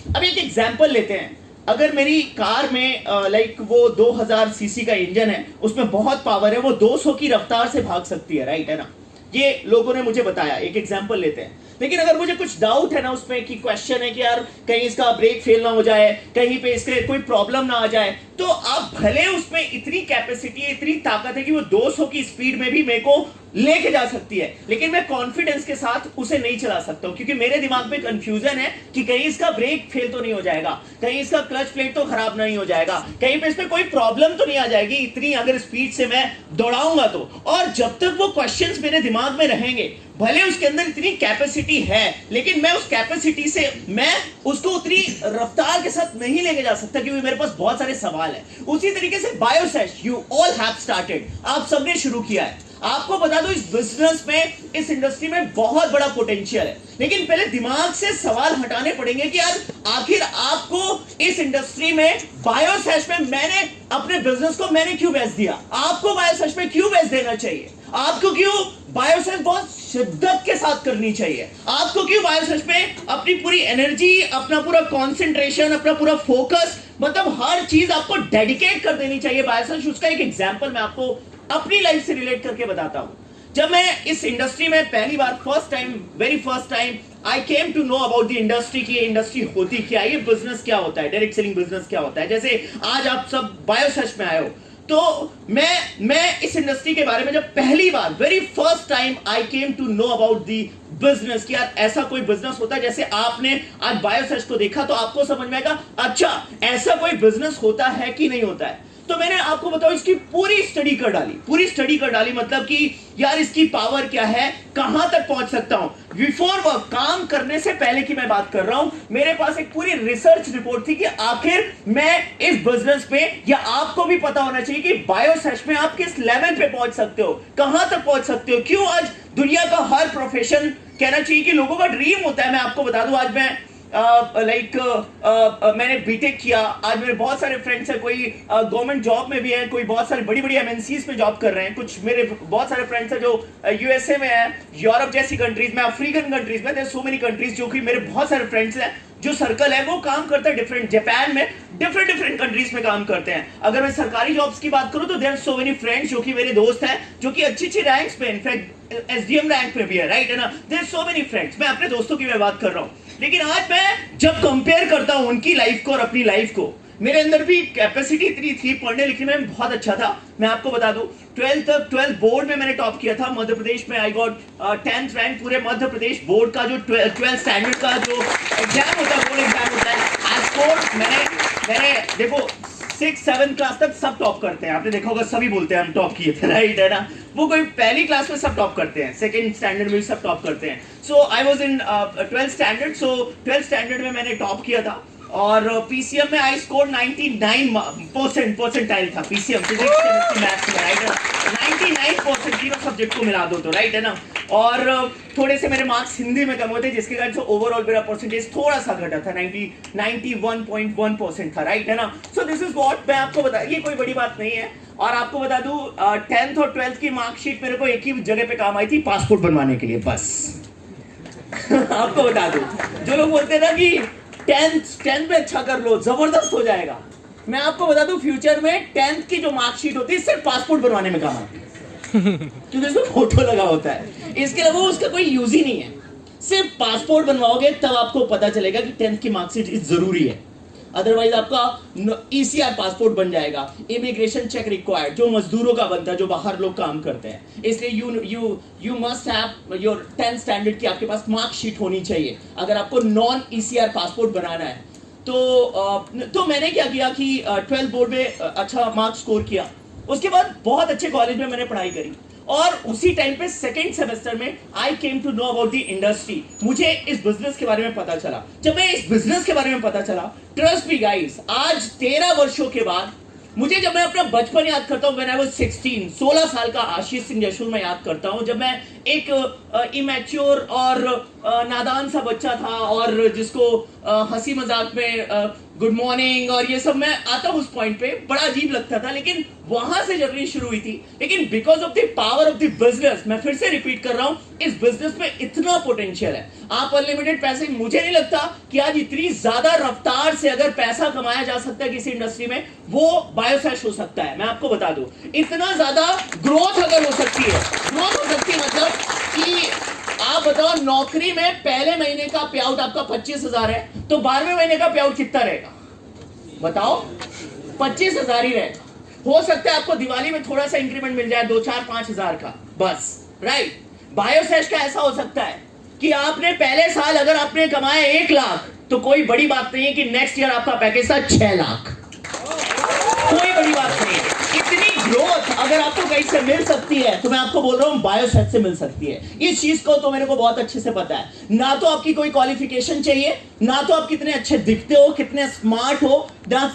अब एक एग्जांपल लेते हैं। अगर मेरी कार में लाइक वो 2000 सीसी का इंजन है, उसमें बहुत पावर है, वो 200 की रफ्तार से भाग सकती है, राइट है ना, ये लोगों ने मुझे बताया। एक एग्जांपल लेते हैं। लेकिन अगर मुझे कुछ डाउट है ना उसमें, कि क्वेश्चन है कि यार कहीं इसका ब्रेक फेल ना हो जाए, कहीं पे इसके कोई प्रॉब्लम ना आ जाए, तो आप भले उसमें इतनी कैपेसिटी है, इतनी ताकत है कि वो 200 की स्पीड में भी मेरे को लेके जा सकती है, लेकिन मैं कॉन्फिडेंस के साथ उसे नहीं चला सकता हूं, क्योंकि मेरे दिमाग में कंफ्यूजन है कि कहीं इसका ब्रेक फेल तो नहीं हो जाएगा, कहीं इसका क्लच प्लेट तो खराब नहीं हो जाएगा, कहीं पे इसमें कोई प्रॉब्लम तो नहीं आ जाएगी इतनी अगर स्पीड से मैं दौड़ाऊंगा तो। और जब तक वो क्वेश्चंस मेरे दिमाग में रहेंगे, भले उसके अंदर इतनी कैपेसिटी है, लेकिन मैं उस कैपेसिटी से मैं उसको उतनी रफ्तार के साथ नहीं लेके जा सकता, क्योंकि मेरे पास बहुत सारे सवाल है। उसी तरीके से बायोसेश, यू ऑल हैव स्टार्टेड, आप सबने शुरू किया है। आपको बता दो, इस बिजनेस में, इस इंडस्ट्री में बहुत बड़ा पोटेंशियल है, लेकिन पहले दिमाग से सवाल हटाने पड़ेंगे कि यार आखिर आपको इस इंडस्ट्री में, बायोसेश में मैंने अपने बिजनेस को मैंने क्यों बेच दिया, आपको बायोसेश में क्यों बेच देना चाहिए, आपको क्यों बायोसेश बहुत शिद्दत के साथ करनी चाहिए, आपको क्यों बायोसेश में अपनी पूरी एनर्जी, अपना पूरा कंसंट्रेशन, अपना पूरा फोकस, मतलब हर चीज आपको डेडिकेट कर देनी चाहिए बायोसेश। उसका एक एग्जांपल मैं आपको अपनी लाइफ से रिलेट करके बताता हूं। जब मैं इस इंडस्ट्री में पहली बार, very first time I came to know about the industry, की इंडस्ट्री होती क्या है, ये बिजनेस क्या होता है, डायरेक्ट सेलिंग बिजनेस क्या होता है। जैसे आज आप सब बायोसेश में आए हो, तो मैं इस इंडस्ट्री के बारे में जब पहली बार, very first time I came to know about the business, कि यार ऐसा कोई बिजनेस होता है, जैसे आपने आज बायोसेश को देखा तो आपको समझ में आएगा, अच्छा ऐसा कोई बिजनेस होता है कि नहीं होता है। तो मैंने आपको बताओ इसकी पूरी स्टडी कर डाली, मतलब कि यार इसकी पावर क्या है, कहां तक पहुंच सकता हूं। बिफोर वर्क, काम करने से पहले की मैं बात कर रहा हूं, मेरे पास एक पूरी रिसर्च रिपोर्ट थी कि आखिर मैं इस बिजनेस पे, या आपको भी पता होना चाहिए कि बायोसेश में आप किस लेवल पे पहुंच सकते हो, कहां तक पहुंच सकते हो। क्यों आज दुनिया का हर प्रोफेशन, कहना चाहिए कि लोगों का ड्रीम होता है। मैं आपको बता दूं, आज मैं मैंने बीटेक किया, आज मेरे बहुत सारे फ्रेंड्स हैं, कोई गवर्नमेंट जॉब में भी हैं, कोई बहुत सारे बड़ी बड़ी एमएनसीज में जॉब कर रहे हैं, कुछ मेरे बहुत सारे फ्रेंड्स हैं जो यूएसए में हैं, यूरोप जैसी कंट्रीज में, अफ्रीकन कंट्रीज में, सो मेनी कंट्रीज, जो कि मेरे बहुत सारे फ्रेंड्स हैं। जो सर्कल है वो काम करता है डिफरेंट, जापान में डिफरेंट कंट्रीज में काम करते हैं। अगर मैं सरकारी जॉब्स की बात करूं तो there are so many friends जो कि मेरे दोस्त हैं, जो कि अच्छी रैंक्स पे, इनफैक्ट एसडीएम रैंक पे भी है, राइट है ना। There are so many friends, मैं अपने दोस्तों की मैं बात कर रहा हूं। लेकिन आज मैं जब कंपेयर करता हूं उनकी लाइफ को और अपनी लाइफ को, मेरे अंदर भी कैपेसिटी इतनी थी, पढ़ने लिखने में बहुत अच्छा था। मैं आपको बता दूं, 12th बोर्ड में मैंने टॉप किया था मध्य प्रदेश में। आई गॉट 10th रैंक पूरे मध्य प्रदेश बोर्ड का, जो 12th स्टैंडर्ड का जो एग्जाम होता है, बोर्ड एग्जाम होता है। आज स्कोर मैंने देखो 6-7 क्लास तक सब टॉप करते हैं, आपने देखा होगा, सभी बोलते हैं हम टॉप किए थे, राइट है ना। वो कोई पहली क्लास में सब टॉप करते हैं, सेकंड स्टैंडर्ड में भी सब टॉप करते हैं। So I was in 12th standard, so 12th standard में मैंने टॉप किया था। और पीसीएम में आई स्कोर 99% परसेंटाइल था पीसीएम, फिजिक्स केमिस्ट्री मैथ्स में, राइट है ना। 99% तीनों सब्जेक्ट को मिला दो तो, राइट है ना। और थोड़े से मेरे मार्क्स हिंदी में कम हुए थे, जिसके कारण से ओवरऑल मेरा परसेंटेज थोड़ा सा घटा था, 91.1% था, राइट है ना। सो दिस इज व्हाट मैं आपको बता, ये कोई बड़ी बात नहीं है। और आपको बता दूं 10th और 12th की मार्कशीट मेरे को एक ही जगह पे काम आई थी, पासपोर्ट बनवाने के लिए, बस। आपको बता दूं, जो लोग बोलते हैं ना कि 10th में अच्छा कर लो, जबरदस्त हो जाएगा, मैं आपको बता दूं फ्यूचर में 10th की जो मार्कशीट होती है सिर्फ पासपोर्ट बनवाने में काम आती है, क्योंकि उसमें फोटो लगा होता है, इसके अलावा उसका कोई यूज ही नहीं है। सिर्फ पासपोर्ट बनवाओगे तब आपको पता चलेगा कि 10th की मार्कशीट जरूरी है, अदरवाइज आपका ईसीआर पासपोर्ट बन जाएगा। इमिग्रेशन चेक रिक्वायर्ड, जो मजदूरों का बनता है, जो बाहर लोग काम करते हैं, इसलिए you must have your 10th standard की आपके पास मार्कशीट होनी चाहिए अगर आपको नॉन ईसीआर पासपोर्ट बनाना है। तो मैंने क्या किया कि 12th बोर्ड में अच्छा मार्क्स स्कोर किया, उसके बाद बहुत अच्छे कॉलेज में मैंने पढ़ाई करी, और उसी टाइम पे सेकेंड सेमेस्टर में I came to know about the industry. मुझे इस बिजनेस के बारे में पता चला। जब मैं इस बिजनेस के बारे में पता चला, ट्रस्ट मी गाइस, आज 13 वर्षों के बाद मुझे, जब मैं अपना बचपन याद करता हूं, व्हेन आई वाज 16 साल का आशीष सिंह जशुल मैं याद करता हूं, जब मैं एक इमैच्योर और नादान सा बच्चा था और जिसको हंसी मजाक में गुड मॉर्निंग और ये सब, मैं आता हूँ उस पॉइंट पे, बड़ा अजीब लगता था, लेकिन वहां से जर्नी शुरू हुई थी। लेकिन because of the power of the business, मैं फिर से रिपीट कर रहा हूं, इस बिजनेस में इतना पोटेंशियल है, आप अनलिमिटेड पैसे, मुझे नहीं लगता कि आज इतनी ज्यादा रफ्तार से अगर पैसा कमाया जा सकता है किसी इंडस्ट्री में, वो बायोसैश हो सकता है। मैं आपको बता दूं, इतना ज्यादा ग्रोथ अगर हो सकती है, ग्रोथ हो सकती है मतलब कि आप बताओ, नौकरी में पहले महीने का पे आउट आपका 25,000 है, तो 12वें महीने का पे आउट कितना रहेगा बताओ? 25,000 ही रहेगा। हो सकता है आपको दिवाली में थोड़ा सा इंक्रीमेंट मिल जाए 2, 4, 5,000 का, बस, राइट। बायोसैश का ऐसा हो सकता है कि आपने पहले साल अगर आपने कमाया 1 लाख, तो कोई बड़ी बात नहीं है कि नेक्स्ट ईयर आपका पैकेज था 6 लाख, कोई बड़ी बात नहीं है। इतनी ग्रोथ अगर आपको कहीं से मिल सकती है, तो मैं आपको बोल रहा हूं बायोसैश से मिल सकती है। इस चीज को तो मेरे को बहुत अच्छे से पता है। ना तो आपकी कोई क्वालिफिकेशन चाहिए, ना तो आप कितने अच्छे दिखते हो, कितने स्मार्ट हो, ना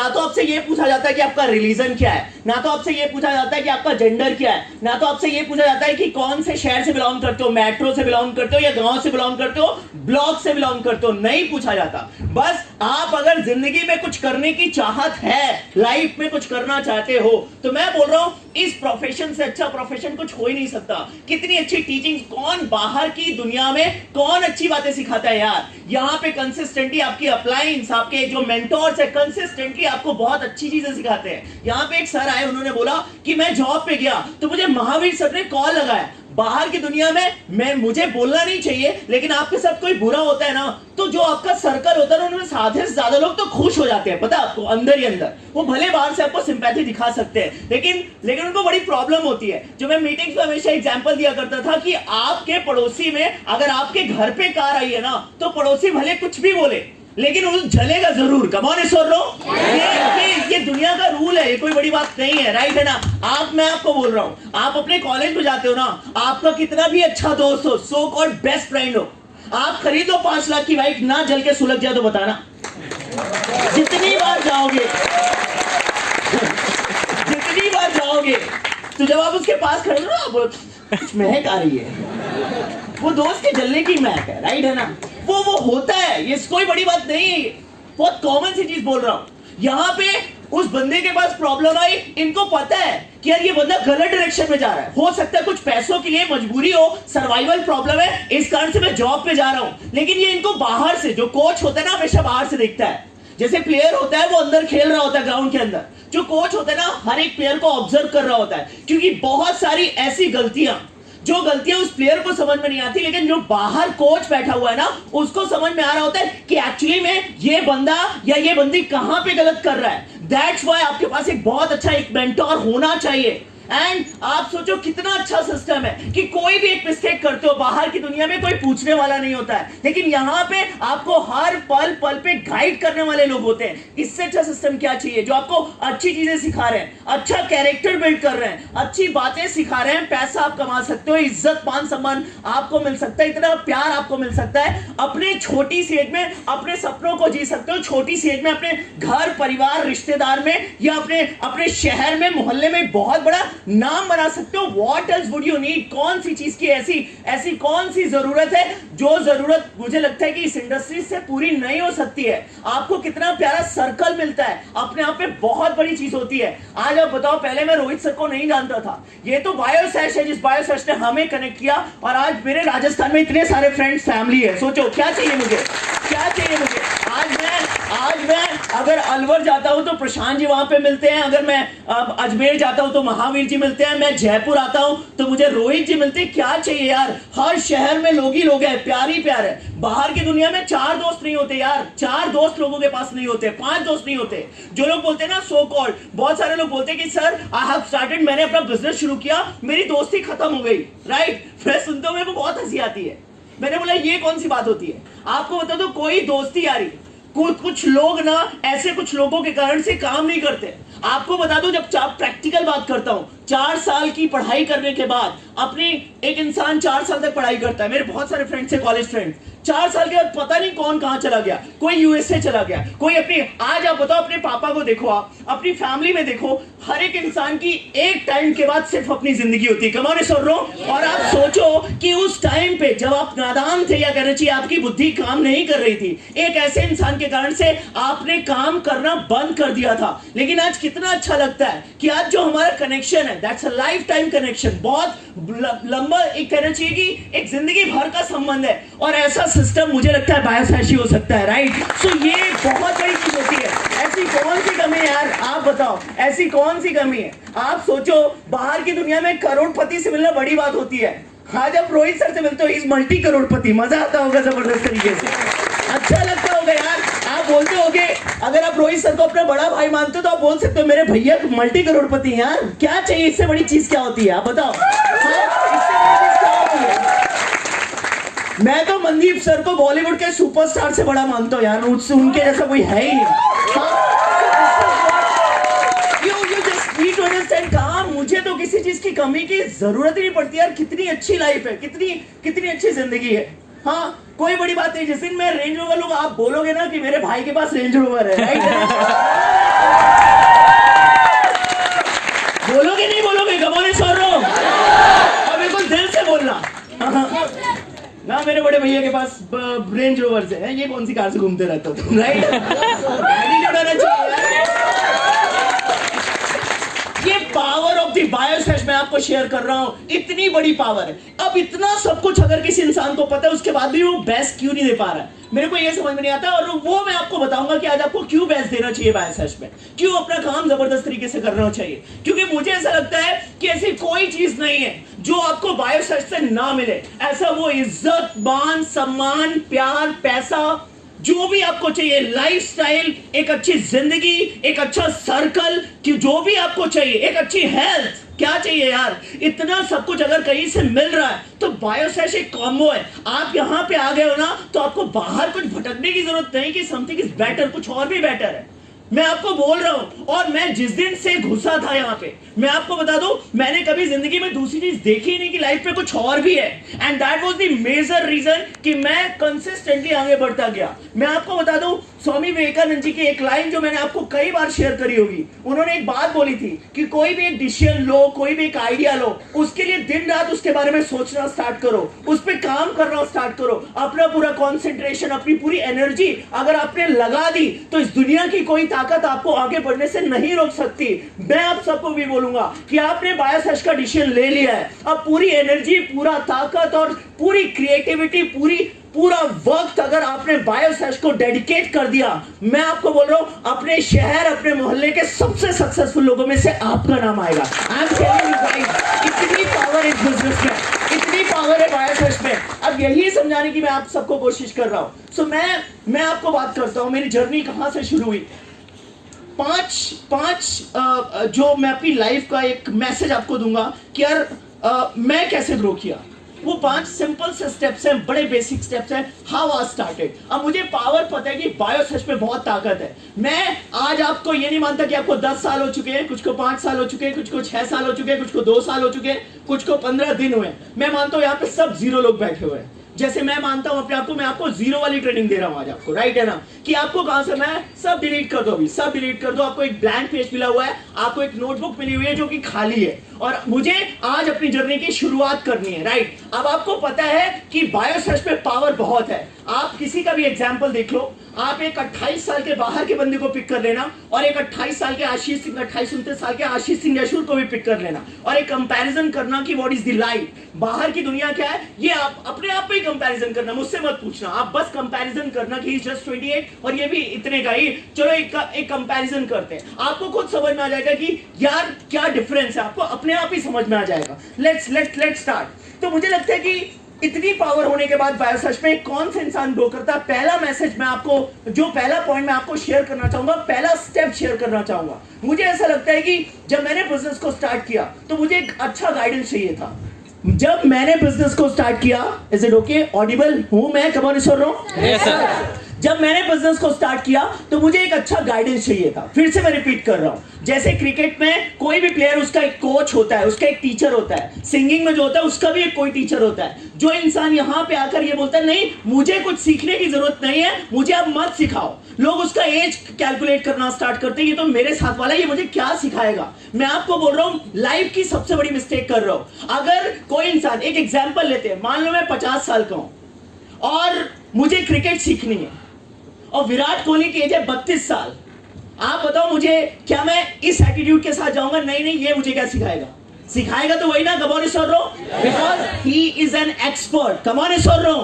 तो आपसे ये पूछा जाता है कि आपका रिलीजन क्या है, ना तो आपसे ये पूछा जाता है कि आपका जेंडर क्या है, ना तो आपसे ये पूछा जाता है कि कौन से शहर से बिलोंग करते हो, मेट्रो से बिलोंग करते हो या गांव से बिलोंग करते हो, ब्लॉक से बिलोंग करते हो, नहीं पूछा जाता। बस आप अगर जिंदगी में कुछ करने की चाहत है, लाइफ में कुछ करना चाहते हो, तो मैं बोल रहा हूं इस प्रोफेशन से अच्छा प्रोफेशन कुछ हो ही नहीं सकता। कितनी अच्छी टीचिंग, कौन बाहर की दुनिया में कौन अच्छी बातें सिखाता है यार। यहाँ पे कंसिस्टेंटली आपकी अप्लायंस, आपके जो मेंटोर्स है, कंसिस्टेंटली आपको बहुत अच्छी चीजें सिखाते हैं। यहाँ पे एक सर आए, उन्होंने बोला कि मैं जॉब पे गया तो मुझे महावीर सर ने कॉल लगाया। बाहर की दुनिया में मुझे बोलना नहीं चाहिए, लेकिन आपके साथ कोई बुरा होता है ना, तो जो आपका सर्कल होता है ना, उनमें आधे से ज्यादा लोग तो खुश हो जाते हैं, पता है आपको, अंदर ही अंदर। वो भले बाहर से आपको सिंपैथी दिखा सकते हैं, लेकिन उनको बड़ी प्रॉब्लम होती है। जो मैं मीटिंग्स में हमेशा एग्जांपल दिया करता था कि आपके पड़ोसी में अगर आपके घर पे कार आई है ना, तो पड़ोसी भले कुछ भी बोले, लेकिन वो जलेगा जरूर। कम ऑन इस ये दुनिया का रूल है, ये कोई बड़ी बात नहीं है, राइट है ना। मैं आपको बोल रहा हूं, आप अपने कॉलेज में जाते हो ना, आपका कितना भी अच्छा दोस्त हो, सो कॉल्ड बेस्ट फ्रेंड हो, आप खरीदो 5 लाख की बाइक, ना जल के सुलग जाए तो बताना। जितनी बार जाओगे तो जब आप उसके पास खड़े हो ना, कुछ महक आ रही है, वो दोस्त के जलने की महक है, राइट है ना। वो होता है, ये कोई बड़ी बात नहीं है, बहुत कॉमन सी चीज बोल रहा हूं। यहाँ पे उस बंदे के पास प्रॉब्लम आई, इनको पता है कि यार ये बंदा गलत डायरेक्शन में जा रहा है, हो सकता है कुछ पैसों के लिए मजबूरी हो, सर्वाइवल प्रॉब्लम है, इस कारण से मैं जॉब पे जा रहा हूं। लेकिन ये इनको बाहर से, जो कोच होता है ना, हमेशा बाहर से देखता है। जैसे प्लेयर होता है वो अंदर खेल रहा होता है ग्राउंड के अंदर, जो कोच होता है ना हर एक प्लेयर को ऑब्जर्व कर रहा होता है, क्योंकि बहुत सारी ऐसी गलतियां उस प्लेयर को समझ में नहीं आती, लेकिन जो बाहर कोच बैठा हुआ है ना, उसको समझ में आ रहा होता है कि एक्चुअली में ये बंदा या ये बंदी कहां पे गलत कर रहा है। दैट्स व्हाई आपके पास एक बहुत अच्छा एक मेंटोर होना चाहिए। एंड आप सोचो कितना अच्छा सिस्टम है कि कोई भी एक मिस्टेक करते हो, बाहर की दुनिया में कोई पूछने वाला नहीं होता है, लेकिन यहाँ पे आपको हर पल पे गाइड करने वाले लोग होते हैं। इससे अच्छा सिस्टम क्या चाहिए, जो आपको अच्छी चीजें सिखा रहे हैं, अच्छा कैरेक्टर बिल्ड कर रहे हैं, अच्छी बातें सिखा रहे हैं, पैसा आप कमा सकते हो, इज्जत मान सम्मान आपको मिल सकता है, इतना प्यार आपको मिल सकता है, अपने छोटी सी एज में अपने सपनों को जी सकते हो, छोटी सी एज में अपने घर परिवार रिश्तेदार में या अपने शहर में मोहल्ले में बहुत बड़ा नाम बना सकते हो। What else would you need? कौन सी चीज की ऐसी कौन सी जरूरत है जो जरूरत मुझे लगता है कि इस इंडस्ट्री से पूरी नहीं हो सकती है। आपको कितना प्यारा सर्कल मिलता है, अपने आप में बहुत बड़ी चीज होती है। आज आप बताओ, पहले मैं रोहित सर को नहीं जानता था, ये तो बायोसैश है जिस बायोसैश ने हमें कनेक्ट किया, और आज मेरे राजस्थान में इतने सारे फ्रेंड्स, फैमिली है। सोचो क्या चाहिए मुझे। आज मैं अगर अलवर जाता हूं तो प्रशांत जी वहां पे मिलते हैं, अगर मैं अजमेर जाता हूं तो महावीर जी मिलते हैं, मैं जयपुर आता हूं तो मुझे रोहित जी मिलते हैं। क्या चाहिए यार, हर शहर में लोग ही लोग हैं, प्यार ही प्यार है। बाहर की दुनिया में 4 दोस्त नहीं होते यार, 4 दोस्त लोगों के पास नहीं होते, 5 दोस्त नहीं होते। जो लोग बोलते हैं ना सो कॉल्ड, बहुत सारे लोग बोलते हैं कि सर आई हैव स्टार्टेड, मैंने अपना बिजनेस शुरू किया, मेरी दोस्ती खत्म हो गई, राइट। मैं सुनते हुए मेरे को बहुत हंसी आती है। मैंने बोला ये कौन सी बात होती है? आपको बता दो, कोई दोस्ती यारी, कुछ लोग ना ऐसे कुछ लोगों के कारण से काम नहीं करते। आपको बता दूं, जब प्रैक्टिकल बात करता हूं 4 साल की पढ़ाई करने के बाद अपनी एक इंसान 4 साल तक पढ़ाई करता है। मेरे बहुत सारे फ्रेंड्स हैं, कॉलेज फ्रेंड्स, 4 साल के बाद पता नहीं कौन कहां चला गया, कोई यूएसए चला गया, कोई अपनी, आज आप बताओ अपने पापा को देखो, आप अपनी फैमिली में देखो, हर एक इंसान की एक टाइम के बाद सिर्फ अपनी जिंदगी होती है। कमाने सुन रहा हूं। और आप सोचो कि उस टाइम पे जब आप नादान थे, या कहना चाहिए आपकी बुद्धि काम नहीं कर रही थी, एक ऐसे इंसान के कारण से आपने काम करना बंद कर दिया था। लेकिन आज कितना अच्छा लगता है कि आज जो हमारा कनेक्शन है, that's a life time connection, बहुत लंबा, एक कहना चाहिए कि एक जिंदगी भर का संबंध है। और ऐसा सिस्टम मुझे लगता है बायोसैशी हो सकता है, राइट? सो ये बहुत बड़ी चीज होती है। ऐसी कौन सी कमी है यार, आप बताओ, ऐसी कौन सी कमी है? आप सोचो, बाहर की दुनिया में करोड़पति से मिलना बड़ी बात होती है। आज आप रोहित सर से मिलते हो, इस मल्टी करोड़पति, मजा आता होगा जबरदस्त तरीके से, अच्छा लगता होगा यार। आप बोलते होगे, अगर आप रोहित सर को अपना बड़ा भाई मानते हो तो आप बोल सकते हो मेरे भैया मल्टी करोड़पति हैं यार, क्या चाहिए, इससे बड़ी चीज क्या होती है? आप बताओ, इससे बड़ी चीज क्या होती है? मैं तो मनदीप सर को बॉलीवुड के सुपरस्टार से बड़ा मानता हूँ यार, उससे उनके जैसा कोई है ही नहीं। कहा मुझे तो किसी चीज की कमी की जरूरत ही नहीं पड़ती यार। कितनी अच्छी लाइफ है, कितनी अच्छी जिंदगी है। हाँ, कोई बड़ी बात नहीं। जिस दिन मैं रेंज रोवर लूंगा, आप बोलोगे ना कि मेरे भाई के पास रेंज रोवर है, राइट? बोलोगे नहीं बोलोगे? कमोने सुन रहा हूं, और बिल्कुल दिल से बोलना ना, मेरे बड़े भैया के पास रेंज रोवर है, ये कौन सी कार से घूमते रहते हो तुम, राइट? ये पावर ऑफ द बायोसैश मैं आपको शेयर कर रहा हूं, इतनी बड़ी पावर है। अब इतना सब कुछ अगर किसी इंसान को पता है, उसके बाद भी वो बेस्ट क्यों नहीं दे पा रहा है, मेरे को ये समझ में नहीं आता। और वो मैं आपको बताऊंगा कि आज आपको क्यों बेस्ट देना चाहिए बायोसैश में, क्यों अपना काम जबरदस्त तरीके से करना चाहिए। क्योंकि मुझे ऐसा लगता है कि ऐसी कोई चीज नहीं है जो आपको बायोसैश से ना मिले। ऐसा वो इज्जत, मान, सम्मान, प्यार, पैसा, जो भी आपको चाहिए, लाइफस्टाइल, एक अच्छी जिंदगी, एक अच्छा सर्कल, कि जो भी आपको चाहिए, एक अच्छी हेल्थ, क्या चाहिए यार, इतना सब कुछ अगर कहीं से मिल रहा है तो बायोसैश एक कॉम्बो है। आप यहां पे आ गए हो ना, तो आपको बाहर कुछ भटकने की जरूरत नहीं कि समथिंग इज बेटर, कुछ और भी बेटर है। मैं आपको बोल रहा हूं, और मैं जिस दिन से घुसा था यहाँ पे, मैं आपको बता दूं, मैंने कभी जिंदगी में दूसरी चीज देखी नहीं कि लाइफ में कुछ और भी है। And that was the major reason कि मैं कंसिस्टेंटली आगे बढ़ता गया। मैं आपको बता दूं, स्वामी विवेकानंद जी की एक लाइन जो मैंने आपको कई बार शेयर करी होगी, उन्होंने एक बात बोली थी कि कोई भी एक डिसीजन लो, कोई भी एक आइडिया लो, उसके लिए दिन रात उसके बारे में सोचना स्टार्ट करो, उस पर काम करना स्टार्ट करो। अपना पूरा कॉन्सेंट्रेशन, अपनी पूरी एनर्जी अगर आपने लगा दी तो इस दुनिया की कोई ताकत आपको आगे बढ़ने से नहीं रोक सकती। मैं आप सबको भी बोलूंगा कि आपने बायोसैश का डिसीजन ले लिया है, अब पूरी एनर्जी, पूरा ताकत और पूरी क्रिएटिविटी, पूरा वक्त अगर आपने बायोसैश को डेडिकेट कर दिया, मैं आपको बोल रहा हूं, अपने शहर, अपने मोहल्ले के सबसे सक्सेसफुल लोगों में से आपका नाम आएगा। I am telling you guys, इतनी पावर इस बिजनेस में, इतनी पावर है बायोसैश में। अब यही समझाने की मैं आप सबको कोशिश कर रहा हूं। सो मैं आपको बात करता हूं, मेरी जर्नी कहां से शुरू हुई। पांच जो मैं अपनी लाइफ का एक मैसेज आपको दूंगा कि यार मैं कैसे ग्रो किया। वो 5 सिंपल से स्टेप्स हैं, बड़े बेसिक स्टेप्स हैं, हाउ आई स्टार्टेड। अब मुझे पावर पता है कि बायोसैश में बहुत ताकत है। मैं आज आपको ये नहीं मानता कि आपको 10 साल हो चुके हैं, कुछ को 5 साल हो चुके हैं, कुछ को 6 साल हो चुके हैं, कुछ को 2 साल हो चुके हैं, कुछ को 15 दिन हुए। मैं मानता हूं यहाँ पे सब 0 लोग बैठे हुए हैं। जैसे मैं मानता हूं अपने आप को, मैं आपको 0 वाली ट्रेनिंग दे रहा हूं आज आपको, राइट है ना, कि आपको कहां से, मैं सब डिलीट कर दो, अभी सब डिलीट कर दो। आपको एक ब्लैंक पेज मिला हुआ है, आपको एक नोटबुक मिली हुई है जो कि खाली है, और मुझे आज अपनी जर्नी की शुरुआत करनी है, राइट। अब आपको पता है कि बायोसैश में पावर बहुत है। आप किसी का भी एग्जाम्पल देख लो, आप एक 28 साल के बाहर के बंदे को पिक कर लेना, और एक 28 साल के आशीष सिंह, 28-29 साल के आशीष सिंह यशूर को भी पिक कर लेना, और एक कंपैरिजन करना कि व्हाट इज द लाइफ, बाहर की दुनिया क्या है, ये आप अपने आप पे ही कंपैरिजन करना, मुझसे मत पूछना। आप बस कंपैरिजन करना कि जस्ट 28 और ये भी इतने का ही, चलो एक कंपैरिजन करते हैं, आपको खुद समझ में आ जाएगा कि यार क्या डिफरेंस है, आपको अपने आप ही समझ में आ जाएगा। Let's start. तो मुझे लगता है कि इतनी पावर होने के बाद बायोसैश में कौन सा इंसान ग्रो करता है। पहला मैसेज मैं आपको, जो पहला पॉइंट मैं आपको शेयर करना चाहूंगा, पहला स्टेप शेयर करना चाहूंगा। मुझे ऐसा लगता है कि जब मैंने बिजनेस को स्टार्ट किया तो मुझे एक अच्छा गाइडेंस चाहिए था। जब मैंने बिजनेस को स्टार्ट किया, इज इट ओके, ऑडिबल हूं मैं, कम ऑन सुन रहा हूं? Yes sir. जब मैंने बिजनेस को स्टार्ट किया तो मुझे एक अच्छा गाइडेंस चाहिए था। फिर से मैं रिपीट कर रहा हूं, जैसे क्रिकेट में कोई भी प्लेयर उसका एक कोच होता है, उसका एक टीचर होता है, सिंगिंग में जो होता है उसका भी एक कोई टीचर होता है। जो इंसान यहां पे आकर ये बोलता है नहीं मुझे कुछ सीखने की जरूरत नहीं है, मुझे अब मत सिखाओ, लोग उसका एज कैलकुलेट करना स्टार्ट करते हैं, ये तो मेरे साथ वाला, ये मुझे क्या सिखाएगा। मैं आपको बोल रहा हूं लाइफ की सबसे बड़ी मिस्टेक कर रहा हूं। अगर कोई इंसान, एक एग्जांपल लेते हैं, मान लो मैं 50 साल का हूं और मुझे क्रिकेट सीखनी है और विराट कोहली की एज है 32 साल, आप बताओ मुझे, क्या मैं इस एटीट्यूड के साथ जाऊंगा नहीं नहीं ये मुझे क्या सिखाएगा? सिखाएगा तो वही ना, कम ऑन सर रो, because he is an expert. Come on sir रो,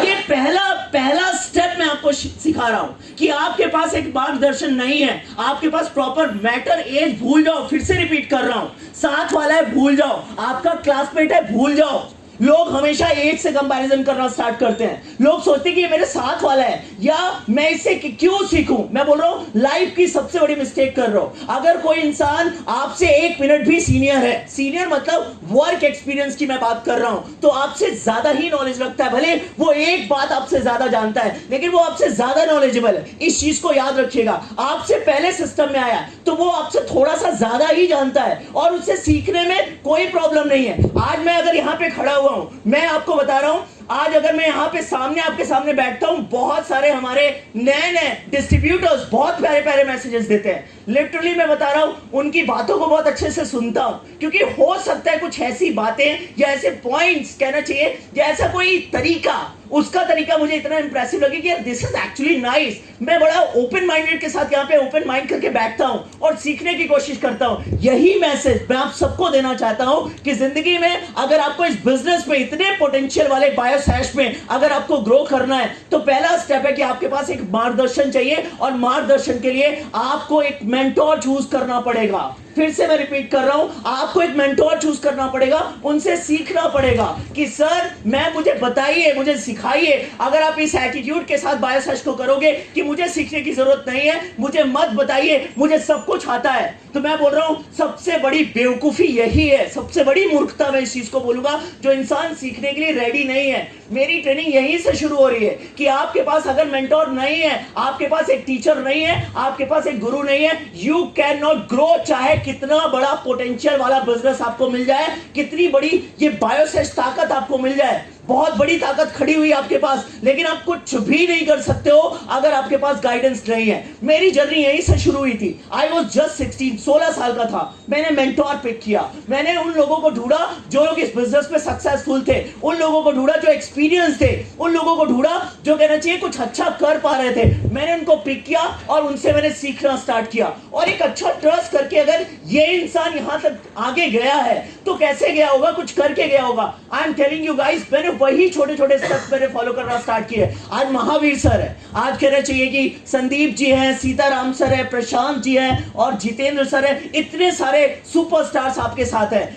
ये पहला स्टेप मैं आपको सिखा रहा हूं कि आपके पास एक मार्गदर्शन नहीं है, आपके पास प्रॉपर मैटर, एज भूल जाओ। फिर से रिपीट कर रहा हूं, साथ वाला है भूल जाओ, आपका क्लासमेट है भूल जाओ। लोग हमेशा एज से कंपैरिजन करना स्टार्ट करते हैं, लोग सोचते हैं कि ये मेरे साथ वाला है या मैं इससे क्यों सीखूं। मैं बोल रहा हूं लाइफ की सबसे बड़ी मिस्टेक कर रहा हूं। अगर कोई इंसान आपसे 1 मिनट भी सीनियर है, सीनियर मतलब वर्क एक्सपीरियंस की मैं बात कर रहा हूं, तो आपसे ज्यादा ही नॉलेज रखता है, भले वो एक बात आपसे ज्यादा जानता है लेकिन वो आपसे ज्यादा नॉलेजेबल है। इस चीज को याद रखिएगा, आपसे पहले सिस्टम में आया तो वो आपसे थोड़ा सा ज्यादा ही जानता है और उससे सीखने में कोई प्रॉब्लम नहीं है। आज मैं अगर यहां पे खड़ा हुआ हूं, मैं आपको बता रहा हूं, आज अगर मैं यहां पे सामने आपके सामने बैठता हूं, बहुत सारे हमारे नए डिस्ट्रीब्यूटर्स बहुत प्यारे प्यारे मैसेजेस देते हैं। लिटरली मैं बता रहा हूं, उनकी बातों को बहुत अच्छे से सुनता हूं, क्योंकि हो सकता है कुछ ऐसी बातें या ऐसे पॉइंट्स कहना चाहिए या ऐसा कोई तरीका, उसका तरीका मुझे इतना इंप्रेसिव लगे कि दिस इज एक्चुअली नाइस। मैं बड़ा ओपन माइंडेड के साथ यहाँ पे ओपन माइंड करके बैठता हूं और सीखने की कोशिश करता हूं। यही मैसेज मैं आप सबको देना चाहता हूं कि जिंदगी में अगर आपको इस बिजनेस में इतने पोटेंशियल वाले बायोसैश में अगर आपको ग्रो करना है तो पहला स्टेप है कि आपके पास एक मार्गदर्शन चाहिए और मार्गदर्शन के लिए आपको एक मेंटोर चूज करना पड़ेगा। फिर से मैं रिपीट कर रहा हूं, आपको एक मेंटोर चूज करना पड़ेगा, उनसे सीखना पड़ेगा कि सर मुझे बताइए, मुझे सिखाइए। अगर आप इस एटीट्यूड के साथ बायोसैश को करोगे कि मुझे सीखने की जरूरत नहीं है, मुझे मत बताइए, मुझे सब कुछ आता है, तो मैं बोल रहा हूं सबसे बड़ी बेवकूफी यही है, सबसे बड़ी मूर्खता मैं इस चीज को बोलूंगा, जो इंसान सीखने के लिए रेडी नहीं है। मेरी ट्रेनिंग यहीं से शुरू हो रही है कि आपके पास अगर मेंटोर नहीं है, आपके पास एक टीचर नहीं है, आपके पास एक गुरु नहीं है, यू कैन नॉट ग्रो। चाहे कितना बड़ा पोटेंशियल वाला बिजनेस आपको मिल जाए, कितनी बड़ी ये बायोसैश ताकत आपको मिल जाए, बहुत बड़ी ताकत खड़ी हुई आपके पास, लेकिन आप कुछ भी नहीं कर सकते हो अगर आपके पास गाइडेंस नहीं है। मेरी जर्नी यहीं से शुरू हुई थी। आई वॉज जस्ट 16 साल का था, मैंने मेंटोर पिक किया, मैंने उन लोगों को ढूंढा जो लोग इस बिजनेस में सक्सेसफुल थे, उन लोगों को ढूंढा जो एक्सपीरियंस थे, उन लोगों को ढूंढा जो कहना चाहिए कुछ अच्छा कर पा रहे थे। मैंने उनको पिक किया और उनसे मैंने सीखना स्टार्ट किया और एक अच्छा ट्रस्ट करके अगर ये इंसान यहां तक आगे गया है तो कैसे गया होगा, कुछ करके गया होगा। I am telling you guys, मैंने वही छोटे छोटे स्टेप्स मैंने फॉलो करना स्टार्ट किए। आज महावीर सर है, आज कहना चाहिए कि संदीप जी हैं, सीताराम सर है, प्रशांत जी हैं और जितेंद्र सर है, इतने सारे सुपरस्टार्स आपके साथ हैं,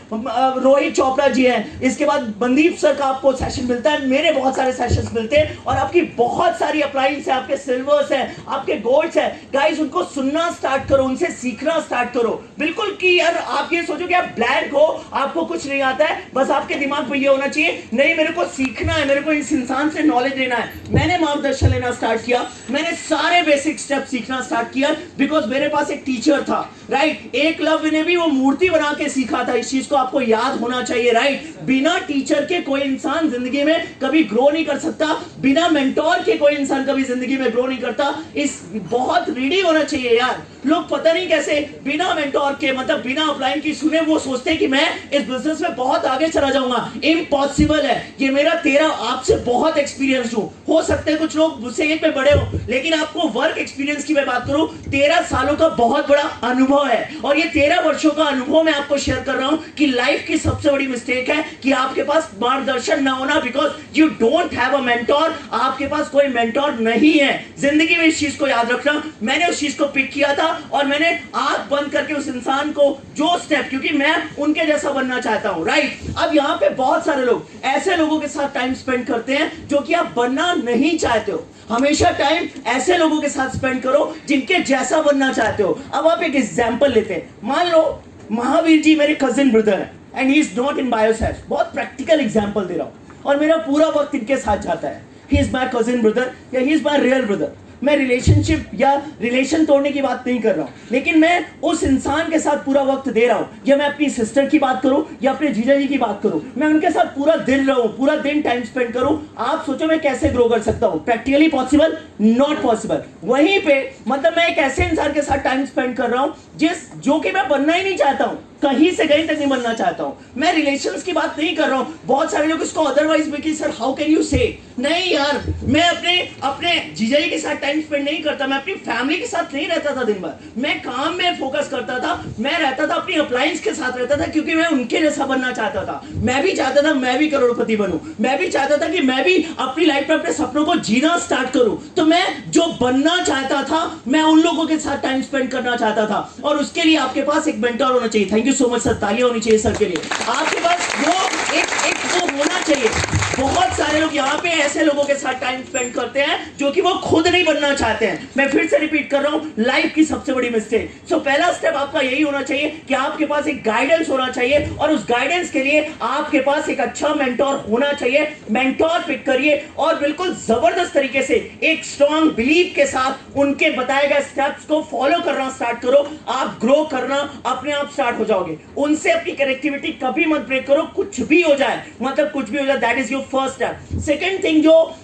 रोहित चोपड़ा जी हैं, इसके बाद मनदीप सर का आपको सेशन मिलता है, मेरे बहुत सारे सेशंस मिलते हैं और आपकी बहुत सारी अप्लायंस है, आपके सिल्वर्स है, आपके गोल्ड्स है। गाइस उनको सुनना स्टार्ट करो, उनसे सीखना स्टार्ट करो। बिल्कुल कि यार आप ये सोचो कि आप ब्लैंक हो, आपको कुछ नहीं आता है, बस आपके दिमाग में ये होना चाहिए नहीं मेरे को सीखना है, मेरे को इस इंसान से नॉलेज लेना है। मैंने मार्गदर्शन लेना स्टार्ट किया, मैंने सारे बेसिक स्टेप सीखना स्टार्ट किया बिकॉज मेरे पास एक टीचर था, राइट। एकलव्य ने भी वो मूर्ति बना के सीखा था, इस चीज को आपको याद होना चाहिए, राइट। बिना टीचर के कोई इंसान जिंदगी में कभी ग्रो नहीं कर सकता, बिना मेंटोर के कोई इंसान कभी जिंदगी में ग्रो नहीं करता। इस बहुत रीडी होना चाहिए यार। लोग पता नहीं कैसे बिना मेंटोर के, मतलब बिना अपलाइन की सुने वो सोचते हैं कि मैं इस बिजनेस में बहुत आगे चला जाऊंगा। इम्पॉसिबल है। ये मेरा 13 आपसे बहुत एक्सपीरियंस हूं, हो सकते हैं कुछ लोग मुझसे एक पे बड़े हो, लेकिन आपको वर्क एक्सपीरियंस की मैं बात करूं, 13 सालों का बहुत बड़ा अनुभव है और ये 13 वर्षों का अनुभव मैं आपको शेयर कर रहा हूं कि लाइफ की सबसे बड़ी मिस्टेक है कि आपके पास मार्गदर्शन ना होना, because you don't have a mentor. आपके पास कोई मेंटोर नहीं है। जिंदगी में इस चीज को याद रखना। मैंने उस चीज को पिक किया था और मैंने आंख बंद करके उस इंसान को जो स्टेप, क्योंकि मैं उनके जैसा बनना चाहता हूं, राइट। अब यहां पे बहुत सारे लोग ऐसे लोगों के साथ टाइम स्पेंड करते हैं जो कि आप बनना नहीं चाहते हो। हमेशा टाइम ऐसे लोगों के साथ स्पेंड करो जिनके जैसा बनना चाहते हो। अब आप एक एग्जांपल लेते हैं, मान लो महावीर जी मेरे कजिन ब्रदर है and he is not in बायोसैश। बहुत प्रैक्टिकल एग्जांपल दे रहा हूं और मेरा पूरा वक्त इनके साथ जाता है। He is my cousin brother या he is my real brother. मैं रिलेशनशिप या रिलेशन तोड़ने की बात नहीं कर रहा हूं, लेकिन मैं उस इंसान के साथ पूरा वक्त दे रहा हूं, या मैं अपनी सिस्टर की बात करूं या अपने जीजा जी की बात करूं, मैं उनके साथ पूरा दिन रहूं, पूरा दिन टाइम स्पेंड करूं। आप सोचो मैं कैसे ग्रो कर सकता हूं? Practically possible? Not possible. वहीं पे मतलब मैं एक ऐसे इंसान के साथ टाइम स्पेंड कर रहा हूं जो कि मैं बनना ही नहीं चाहता हूं, कहीं से कहीं तक नहीं बनना चाहता हूं। मैं रिलेशंस की बात नहीं कर रहा हूं। बहुत सारे लोग इसको अदरवाइज भी कि सर हाउ कैन यू से, नहीं यार, मैं अपने जीजा जी के साथ टाइम स्पेंड नहीं करता, मैं अपनी फैमिली के साथ नहीं रहता था दिन भर, मैं काम में फोकस करता था, मैं रहता था अपनी अप्लायंस के साथ रहता था, क्योंकि मैं उनके जैसा बनना चाहता था। मैं भी चाहता था मैं भी करोड़पति बनूं, मैं भी चाहता था कि मैं भी अपनी लाइफ में अपने सपनों को जीना स्टार्ट करूं। तो मैं जो बनना चाहता था, मैं उन लोगों के साथ टाइम स्पेंड करना चाहता था, और उसके लिए आपके पास एक मेंटर होना चाहिए। Thank you so much sir, तालियां होनी चाहिए सर के लिए। आपके पास वो एक वो होना चाहिए। बहुत सारे लोग यहाँ पे ऐसे लोगों के साथ टाइम स्पेंड करते हैं जो कि वो खुद नहीं बनना चाहते हैं। मैं फिर से रिपीट कर रहा हूँ, लाइफ की सबसे बड़ी मिस्टेक। सो पहला स्टेप आपका यही होना चाहिए कि आपके पास एक गाइडेंस होना चाहिए, और उस गाइडेंस के लिए आपके पास एक अच्छा मेंटोर होना चाहिए। मेंटोर पिक करिए और बिल्कुल जबरदस्त तरीके से एक स्ट्रॉन्ग बिलीव के साथ उनके बताए गए स्टेप्स को फॉलो करना स्टार्ट करो। आप ग्रो करना अपने आप स्टार्ट हो जाओगे। उनसे अपनी कनेक्टिविटी कभी मत ब्रेक करो, कुछ भी हो जाए, मतलब कुछ भी हो जाए, that is your first step. Second thing,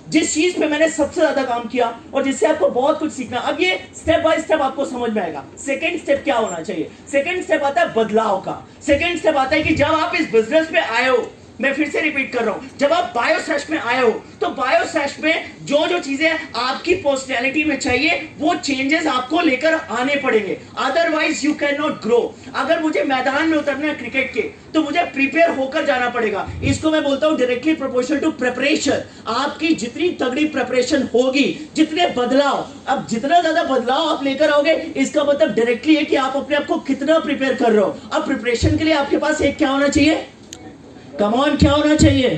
जिस चीज पे मैंने सबसे ज्यादा काम किया और जिससे आपको बहुत कुछ सीखना, अब ये स्टेप बाय स्टेप आपको समझ में आएगा। सेकंड स्टेप क्या होना चाहिए? सेकंड स्टेप आता है बदलाव का। सेकंड स्टेप आता है कि जब आप इस बिजनेस पे आए हो, मैं फिर से रिपीट कर रहा हूं, जब आप बायोसेश में आए हो, तो बायोसेश में जो चीजें आपकी पर्सनैलिटी में चाहिए, वो चेंजेस आपको लेकर आने पड़ेंगे, otherwise you can not grow. अगर मुझे मैदान में उतरना है क्रिकेट के, तो मुझे प्रिपेयर होकर जाना पड़ेगा। इसको मैं बोलता हूं डायरेक्टली प्रोपोर्शनल टू प्रिपरेशन। आपकी जितनी तगड़ी प्रिपरेशन होगी, जितने बदलाव, अब जितना ज्यादा बदलाव आप लेकर आओगे, इसका मतलब डायरेक्टली है कि आप अपने आप को कितना प्रिपेयर कर रहे हो। अब प्रिपरेशन के लिए आपके पास एक क्या होना चाहिए? कम ऑन, क्या होना चाहिए?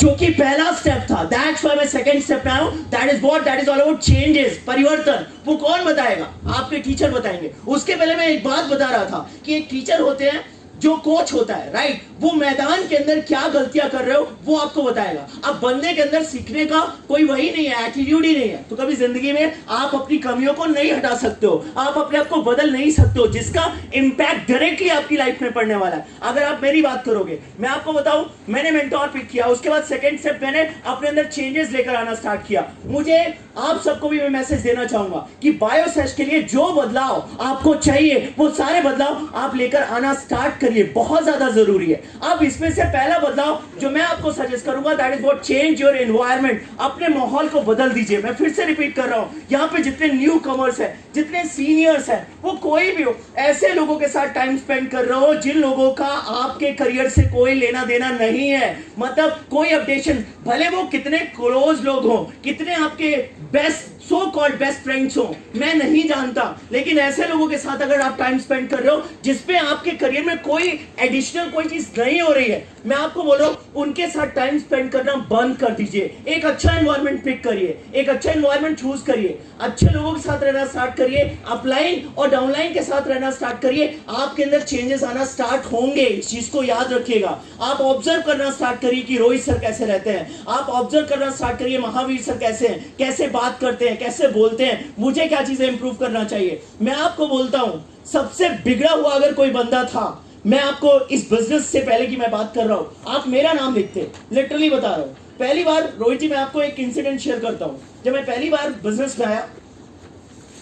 जो कि पहला स्टेप था। दैट्स व्हाई मैं सेकंड स्टेप पे आया हूं। That is all about changes, परिवर्तन। वो कौन बताएगा? आपके टीचर बताएंगे। उसके पहले मैं एक बात बता रहा था कि एक टीचर होते हैं जो कोच होता है, राइट? वो मैदान के अंदर क्या गलतियां कर रहे हो वो आपको बताएगा। अब बंदे के अंदर सीखने का कोई वही नहीं है, एटीट्यूड ही नहीं है, तो कभी जिंदगी में आप अपनी कमियों को नहीं हटा सकते हो, आप अपने आप को बदल नहीं सकते हो, जिसका इंपैक्ट डायरेक्टली आपकी लाइफ में पड़ने वाला है अगर आप मेरी बात करोगे। मैं आपको बताऊं, मैंने मेंटोर पिक किया, उसके बाद सेकंड स्टेप मैंने अपने अंदर चेंजेस लेकर आना स्टार्ट किया। मुझे आप सबको भी मैं मैसेज देना चाहूंगा कि बायोसेश के लिए जो बदलाव आपको चाहिए, वो सारे बदलाव आप लेकर आना स्टार्ट करिए, बहुत ज्यादा जरूरी है। अब इसमें से पहला बदलाव जो मैं आपको सजेस्ट करूंगा, that is what change your environment. अपने माहौल को बदल दीजिए। मैं फिर से रिपीट कर रहा हूं, यहाँ पे जितने न्यू कमर्स हैं, जितने सीनियर्स हैं, वो कोई भी हो, ऐसे लोगों के साथ टाइम स्पेंड कर रहे हो जिन लोगों का आपके करियर से कोई लेना देना नहीं है। मतलब कोई अपडेशन, भले वो कितने क्लोज लोग हो, कितने आपके best so called best friends हो, मैं नहीं जानता, लेकिन ऐसे लोगों के साथ अगर आप टाइम स्पेंड कर रहे हो जिसपे आपके करियर में कोई एडिशनल कोई चीज नहीं हो रही है, मैं आपको बोल रहा हूं उनके साथ टाइम स्पेंड करना बंद कर दीजिए। एक अच्छा एनवायरनमेंट पिक करिए, एक अच्छा एनवायरनमेंट चूज करिए, अच्छे लोगों के साथ रहना स्टार्ट करिए, अपलाइन और डाउनलाइन के साथ रहना स्टार्ट करिए। आपके अंदर चेंजेस आना स्टार्ट होंगे, इस चीज को याद रखिएगा। आप ऑब्जर्व करना स्टार्ट करिए कि रोहित सर कैसे रहते हैं, आप ऑब्जर्व करना स्टार्ट करिए महावीर सर कैसे हैं, कैसे बात करते हैं, कैसे बोलते हैं, मुझे क्या चीजें इंप्रूव करना चाहिए। मैं आपको बोलता हूं, सबसे बिगड़ा हुआ अगर कोई बंदा था, मैं आपको इस बिजनेस से पहले की मैं बात कर रहा हूं, आप मेरा नाम लिखते, लिटरली बता रहा हूं। पहली बार रोहित जी, मैं आपको एक इंसिडेंट शेयर करता हूं। जब मैं पहली बार बिजनेस में आया,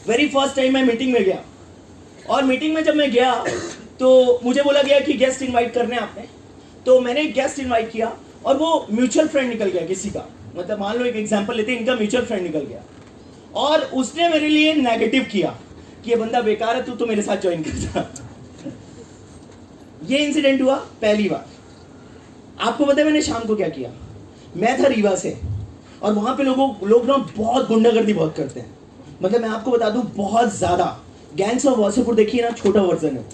वेरी फर्स्ट टाइम मैं मीटिंग में गया, और मीटिंग में जब मैं गया तो मुझे बोला गया कि गेस्ट इन्वाइट करने आपने, तो मैंने एक गेस्ट इन्वाइट किया, और वो म्यूचुअल फ्रेंड निकल गया किसी का। मतलब मान लो एक एग्जांपल लेते हैं, इनका म्यूचुअल फ्रेंड निकल गया, और उसने मेरे लिए नेगेटिव किया कि ये बंदा बेकार है, तू मेरे साथ ज्वाइन कर जा। ये इंसिडेंट हुआ पहली बार। आपको पता है मैंने शाम को क्या किया? मैं था रीवा से, और वहां पे लोग ना बहुत गुंडागर्दी बहुत करते हैं। मतलब मैं आपको बता दूं, बहुत ज्यादा। गैंग्स ऑफ वासेपुर देखिए ना, छोटा वर्जन है,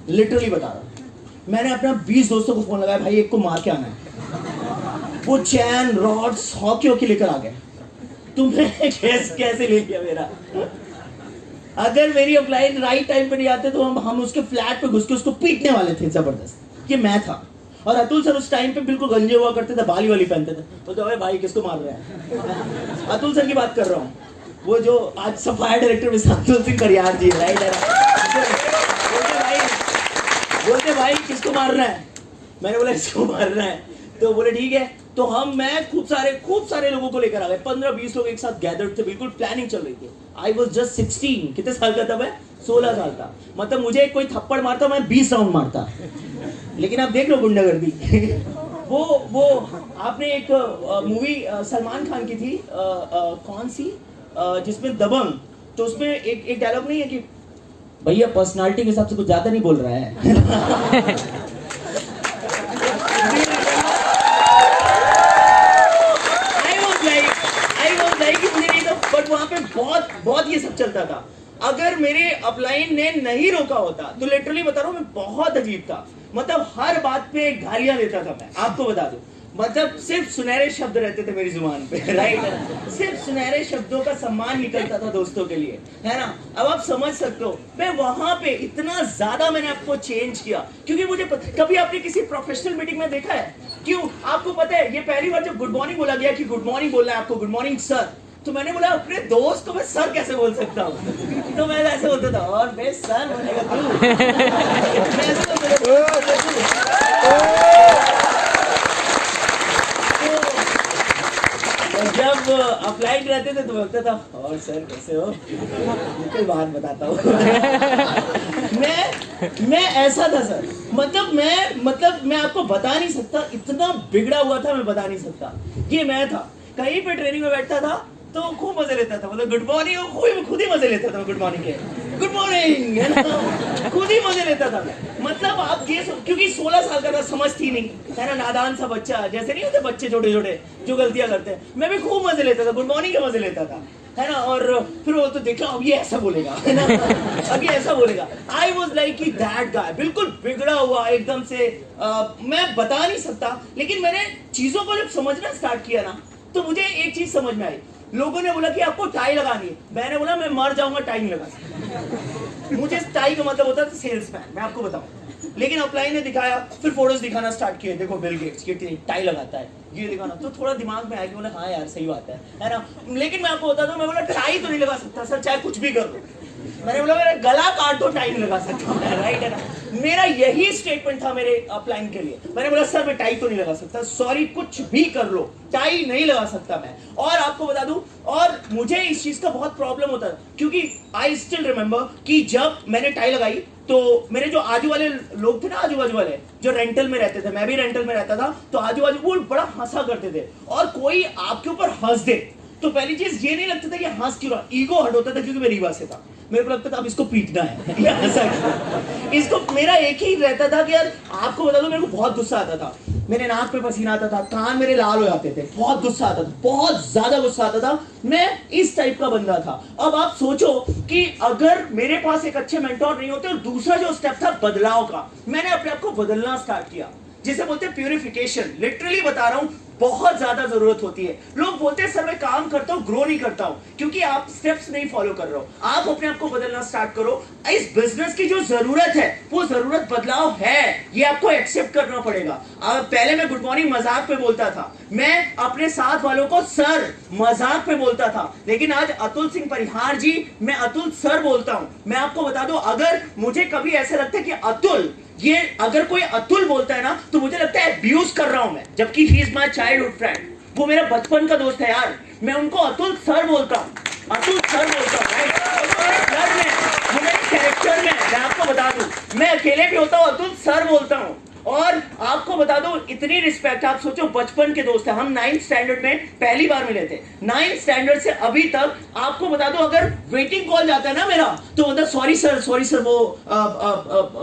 लिटरली बता रहा हूं। मैंने अपना 20 दोस्तों को फोन लगाया, भाई एक को मार के आना है। वो चैन रॉड्स हॉकी लेकर आ गए। तुमने कैसे ले लिया मेरा? अगर मेरी अपलाइन राइट टाइम पर नहीं आते तो हम उसके फ्लैट पे घुस के उसको पीटने वाले थे जबरदस्त। ये मैं था, और अतुल सर उस टाइम पे बिल्कुल गंजे हुआ करते थे, बाली वाली पहनते थे। बोलते अरे भाई किसको मार रहे हैं? अतुल सर की बात कर रहा हूँ, वो जो आज सफाया डायरेक्टर में अतुल सिंह करियार जी, राइट। बोलते भाई किसको मारना है? मैंने बोला इसको मारना है। तो बोले ठीक है। तो मैं खूब सारे लोगों को लेकर आ गए, 15-20 लोग एक साथ गैदर्ड थे, बिल्कुल प्लानिंग चल रही थी। आई वॉज जस्ट 16, कितने साल का था मैं? 16 साल था। मतलब मुझे कोई थप्पड़ मारता मैं 20 राउंड मारता। लेकिन आप देख लो गुंडागर्दी। वो आपने एक मूवी सलमान खान की थी, कौन सी, जिसमें दबंग, तो उसमें एक डायलॉग नहीं है कि भैया पर्सनालिटी के हिसाब से कुछ ज्यादा नहीं बोल रहा है। बट वहां पे बहुत ये सब चलता था। अगर मेरे अपलाइन ने नहीं रोका होता तो लिटरली बता रहा हूं मैं बहुत अजीब था। मतलब हर बात पे गालियां देता था मैं, आपको बता दूं। मतलब सिर्फ सुनहरे शब्द रहते थे मेरी जुबान पे, राइट। सिर्फ सुनहरे शब्दों का सम्मान निकलता था दोस्तों के लिए, है ना। अब आप समझ सकते हो मैं वहां पे इतना ज्यादा मैंने आपको चेंज किया, क्योंकि मुझे कभी आपने किसी प्रोफेशनल मीटिंग में देखा है? क्यों? आपको पता है ये पहली बार जब गुड मॉर्निंग बोला गया कि गुड मॉर्निंग बोलना है आपको, गुड मॉर्निंग सर, तो मैंने बोला अपने दोस्त को मैं सर कैसे बोल सकता हूँ? तो मैं ऐसे बोलता था, और मैं सर बोलेगा तू। मैं ऐसे बोलता था। जब अप्लाइड रहते थे तो बोलता था, और सर कैसे हो? कोई बात बताता हूँ। मैं ऐसा था सर। मतलब मैं आपको बता नहीं सकता, इतना बिगड़ा हुआ था, मैं बता नहीं सकता। ये मैं था, कहीं पे ट्रेनिंग में बैठता था तो खूब मजे लेता था। मतलब गुड मॉर्निंग खुद ही मजे लेता था। गुड मॉर्निंग के गुड मॉर्निंग है ना, खुद ही मजे लेता था मैं। मतलब आप ये क्योंकि 16 साल का था, समझ थी नहीं, है ना, नादान सा बच्चा, जैसे नहीं होते बच्चे छोटे छोटे जो गलतियां करते हैं। मैं भी खूब मजे लेता था, गुड मॉर्निंग के मजे लेता था, है ना। और फिर वो तो देखा अब ये ऐसा बोलेगा, है ना, अब ये ऐसा बोलेगा। आई वॉज लाइक कि दैट गाय, बिल्कुल बिगड़ा हुआ एकदम से। मैं बता नहीं सकता, लेकिन मैंने चीजों को जब समझना स्टार्ट किया ना, तो मुझे एक चीज समझ में आई। लोगों ने बोला कि आपको टाई लगानी है, मैंने बोला मैं मर जाऊंगा टाई नहीं लगा सकता। मुझे टाई का मतलब होता है सेल्समैन, मैं आपको बताऊं। लेकिन अपलाइन ने दिखाया, फिर फोटोज दिखाना स्टार्ट किए, देखो बिल गेट्स ये टाई लगाता है, ये दिखाना, तो थोड़ा दिमाग में आया कि बोला हाँ यार सही बात है ना। लेकिन मैं आपको बता दूं, मैं बोला टाई तो नहीं लगा सकता सर, चाहे कुछ भी कर दो। मैंने बोला मेरा गला काट दो, टाई नहीं लगा सकता, राइट है ना। मेरा यही स्टेटमेंट था मेरे अपलाइन के लिए। मैंने बोला सर मैं टाई तो नहीं लगा सकता, सॉरी कुछ भी कर लो, टाई नहीं लगा सकता मैं। और आपको बता दूं, और मुझे इस चीज का बहुत प्रॉब्लम होता है, क्योंकि आई स्टिल रिमेंबर कि जब मैंने टाई लगाई तो मेरे जो आजू वाले लोग थे ना, आजू बाजू वाले जो रेंटल में रहते थे, मैं भी रेंटल में रहता था, तो आजू बाजू वो बड़ा हंसा करते थे। और कोई आपके ऊपर हंस दे तो पहली चीज ये नहीं लगता था कि हंस क्यों रहा, ईगो हट होता था, क्योंकि मैं रीवा से था। मेरे को लगता था अब इसको पीटना है। इसको मेरा एक ही रहता था कि यार आपको बता दो, मेरे को बहुत गुस्सा आता था, मेरे नाक पे पसीना आता था, कान मेरे लाल हो जाते थे, बहुत गुस्सा आता था, बहुत ज्यादा गुस्सा आता था। मैं इस टाइप का बंदा था। अब आप सोचो कि अगर मेरे पास एक अच्छे मेंटोर नहीं होते, और दूसरा जो स्टेप था बदलाव का, मैंने अपने आप को बदलना स्टार्ट किया, जिसे बोलते हैं प्यूरिफिकेशन। लिटरली बता रहा हूं, बहुत ज्यादा जरूरत होती है। लोग बोलते हैं सर मैं काम करता हूं, ग्रो नहीं करता हूं, क्योंकि आप स्टेप्स नहीं फॉलो कर रहे हो। आप अपने आप को बदलना स्टार्ट करो। इस बिजनेस की जो जरूरत है, वो जरूरत बदलाव है, ये आपको एक्सेप्ट करना पड़ेगा। पहले मैं गुड मॉर्निंग मजाक पे बोलता था, मैं अपने साथ वालों को सर मजाक पे बोलता था, लेकिन आज अतुल सिंह परिहार जी, मैं अतुल सर बोलता हूं। मैं आपको बता दूं, अगर मुझे कभी ऐसा लगता है कि अतुल, ये अगर कोई अतुल बोलता है ना, तो मुझे लगता है अब्यूज कर रहा हूं मैं, जबकि he is my childhood friend, वो मेरा बचपन का दोस्त है यार। मैं उनको अतुल सर बोलता हूं, अतुल सर बोलता हूं, राइट। वो मेरे घर में, वो मेरे कैरेक्टर में, मैं आपको बता दूं, मैं अकेले भी होता हूं अतुल सर बोलता हूं। और आपको बता दो, इतनी रिस्पेक्ट, आप सोचो बचपन के दोस्त है हम। 9th स्टैंडर्ड में पहली बार मिले थे, 9th स्टैंडर्ड से अभी तक। आपको बता दो, अगर वेटिंग कॉल जाता है ना मेरा, तो मतलब सॉरी सर वो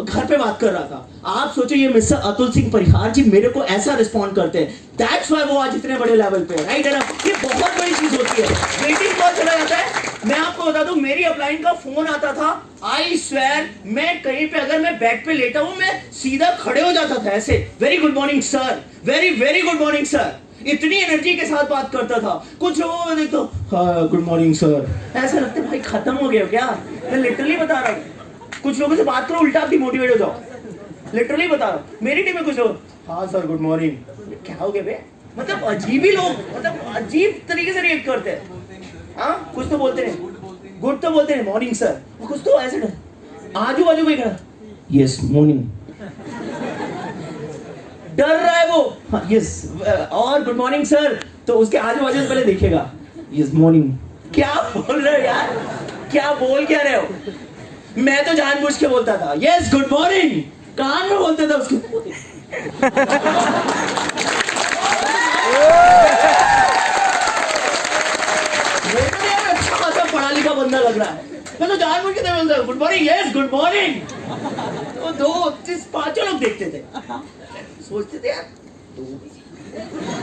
घर पे बात कर रहा था। आप सोचो ये मिस्टर अतुल सिंह परिहार जी मेरे को ऐसा रिस्पॉन्ड करते हैं, दैट्स व्हाई वो आज इतने बड़े लेवल पे है, राइट है ना। ये बहुत बड़ी चीज होती है। वेटिंग कॉल चला जाता है, मैं आपको बता दूं, मेरी अपलाइन का फोन आता था, आई स्वेयर, मैं कहीं पे अगर मैं बेड पे लेटा हूं, मैं सीधा खड़े हो जाता था ऐसे, very good morning sir, very good morning sir. इतनी एनर्जी के साथ बात करता था। कुछ लोगों को देखो, हाँ गुड मॉर्निंग सर, ऐसा लगता है भाई खत्म हो गया क्या। मैं लिटरली बता रहा हूँ, कुछ लोगों से बात करो उल्टा आप डिमोटिवेट हो जाओ, लिटरली बता रहा हूँ। मेरी टीम में कुछ लोग, हाँ सर गुड मॉर्निंग। क्या हो गया बे? मतलब अजीब ही लोग, मतलब अजीब तरीके से रिएक्ट करते हैं। हाँ कुछ तो बोलते हैं, गुड तो बोलते हैं, मॉर्निंग सर, कुछ तो ऐसे आजू बाजू में खड़ा, यस मॉर्निंग, डर रहा है वो, हाँ यस, और गुड मॉर्निंग सर, तो उसके आजू बाजू में पहले देखेगा, यस मॉर्निंग। क्या बोल रहे हो यार, क्या बोल क्या रहे हो? मैं तो जानबूझ के बोलता था यस गुड मॉर्निंग, कान में बोलते था उसको। अच्छा खासा पढ़ा लिखा बंदा लग रहा है, मैं तो जानबूझ के बोलता good morning, yes good morning. तो दो पांचों लोग देखते थे, सोचते थे यार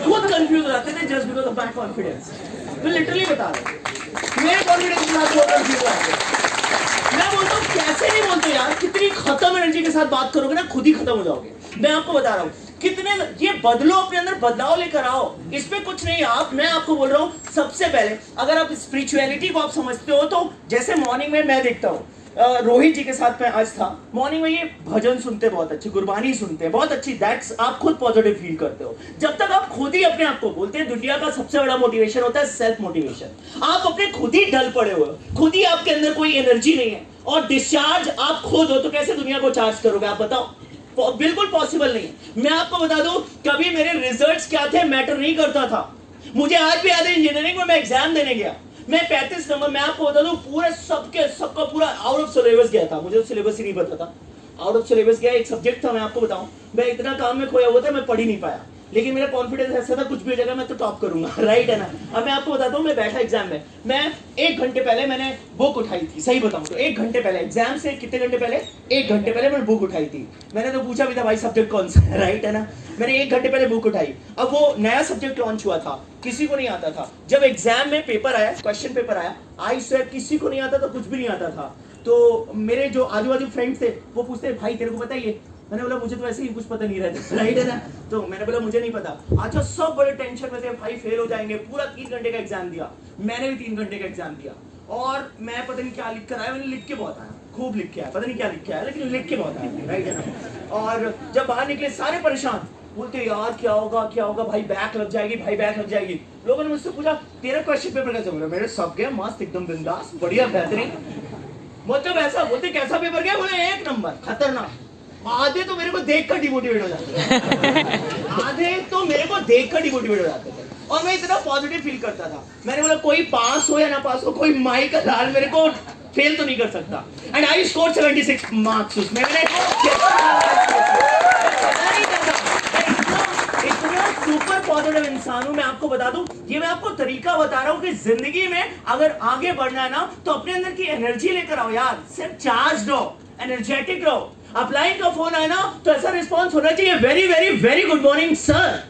बहुत कंफ्यूज हो जाते थे just because of my confidence. मैं लिटरली बता रहा हूँ, मेरे कॉन्फिडेंस के साथ बहुत कंफ्यूज होते हैं। मैं बोलता हूँ कैसे नहीं बोलते यार, कितनी खत्म एनर्जी के साथ बात करोगे ना खुद ही खत्म हो जाओगे। मैं आपको बता रहा हूँ कितने, ये बदलो, अपने अंदर बदलाव लेकर आओ, इसमें कुछ नहीं। मैं आपको बोल रहा हूँ सबसे पहले अगर आप स्पिरिचुअलिटी को आप समझते हो तो जैसे मॉर्निंग में मैं देखता हूँ रोहित जी के साथ मैं आज था, मॉर्निंग में ये भजन सुनते बहुत अच्छी, गुरबानी सुनते बहुत अच्छी, दैट्स आप खुद पॉजिटिव फील करते हो। जब तक आप खुद ही अपने आप को बोलते हैं, दुनिया का सबसे बड़ा मोटिवेशन होता है सेल्फ मोटिवेशन। आप अपने खुद ही डल पड़े हो, खुद ही आपके अंदर कोई एनर्जी नहीं है और डिस्चार्ज आप खुद हो, तो कैसे दुनिया को चार्ज करोगे आप बताओ? बिल्कुल पॉसिबल नहीं है। मैं आपको बता दूं कभी मेरे रिजल्ट्स क्या थे मैटर नहीं करता था। मुझे आज भी याद है इंजीनियरिंग में मैं एग्जाम देने गया, मैं 35 नंबर, मैं आपको बता दूं पूरे सबका पूरा आउट ऑफ सिलेबस गया था, मुझे तो सिलेबस ही नहीं पता था, आउट ऑफ सिलेबस गया। एक सब्जेक्ट था, मैं आपको बताऊं मैं इतना काम में खोया हुआ था, मैं पढ़ ही नहीं पाया, लेकिन मेरा कॉन्फिडेंस ऐसा था कुछ भी हो जाएगा मैं तो टॉप करूंगा, राइट है ना। अब मैं आपको बताता हूँ, मैं बैठा एग्जाम में, मैं 1 घंटे पहले मैंने बुक उठाई थी, सही बताऊं तो 1 घंटे पहले, एग्जाम से कितने घंटे पहले, 1 घंटे पहले मैंने बुक उठाई थी। मैंने तो पूछा भी था भाई सब्जेक्ट कौन सा है, राइट है ना। मैंने 1 घंटे पहले बुक उठाई, अब वो नया सब्जेक्ट लॉन्च हुआ था, किसी को नहीं आता था। जब एग्जाम में पेपर आया, क्वेश्चन पेपर आया, आई स्वेयर किसी को नहीं आता था, कुछ भी नहीं आता था। तो मेरे जो आजू बाजू फ्रेंड्स थे वो पूछते भाई तेरे को पता है ये? मैंने बोला मुझे तो वैसे ही कुछ पता नहीं रहता, राइट है ना। तो मैंने बोला मुझे नहीं पता। अच्छा, सब बड़े टेंशन में थे, भाई फेल हो जाएंगे। पूरा 3 घंटे का एग्जाम दिया, मैंने भी 3 घंटे का एग्जाम दिया, और मैं पता नहीं क्या लिख कर आया, मैंने लिख के बहुत आया, खूब लिख के आया, पता नहीं क्या लिख के आया, लेकिन लिख के बहुत आया, राइट है ना। और जब बाहर निकले सारे परेशान, बोलते यार क्या होगा भाई, बैक लग जाएगी, भाई बैक लग जाएगी। लोगों ने मुझसे पूछा तेरा क्वेश्चन पेपर कैसे हो? मेरे सब गया मस्त, एकदम बिंदास, बढ़िया, बेहतरीन। मतलब ऐसा बोलते कैसा पेपर गया? बोले 1 नंबर, खतरनाक। आधे तो मेरे को देखकर डिमोटिवेट हो जाते थे, आधे तो मेरे को देखकर डिमोटिवेट हो जाते थे, और मैं इतना पॉजिटिव फील करता था। मैंने बोला कोई पास हो या ना पास हो, कोई माई का लाल मेरे को फेल तो नहीं कर सकता। एंड आई स्कोर 76 मार्क्स उसमें। मैंने इतना सुपर पॉजिटिव इंसान हूं। मैं आपको बता दूं, ये मैं आपको तरीका बता रहा हूं कि जिंदगी में अगर आगे बढ़ना है ना, तो अपने अंदर की एनर्जी लेकर आओ यार, सिर्फ चार्ज रहो, एनर्जेटिक रहो। अपलाइन का फोन आया ना तो ऐसा रिस्पॉन्स होना चाहिए, very very very good morning sir.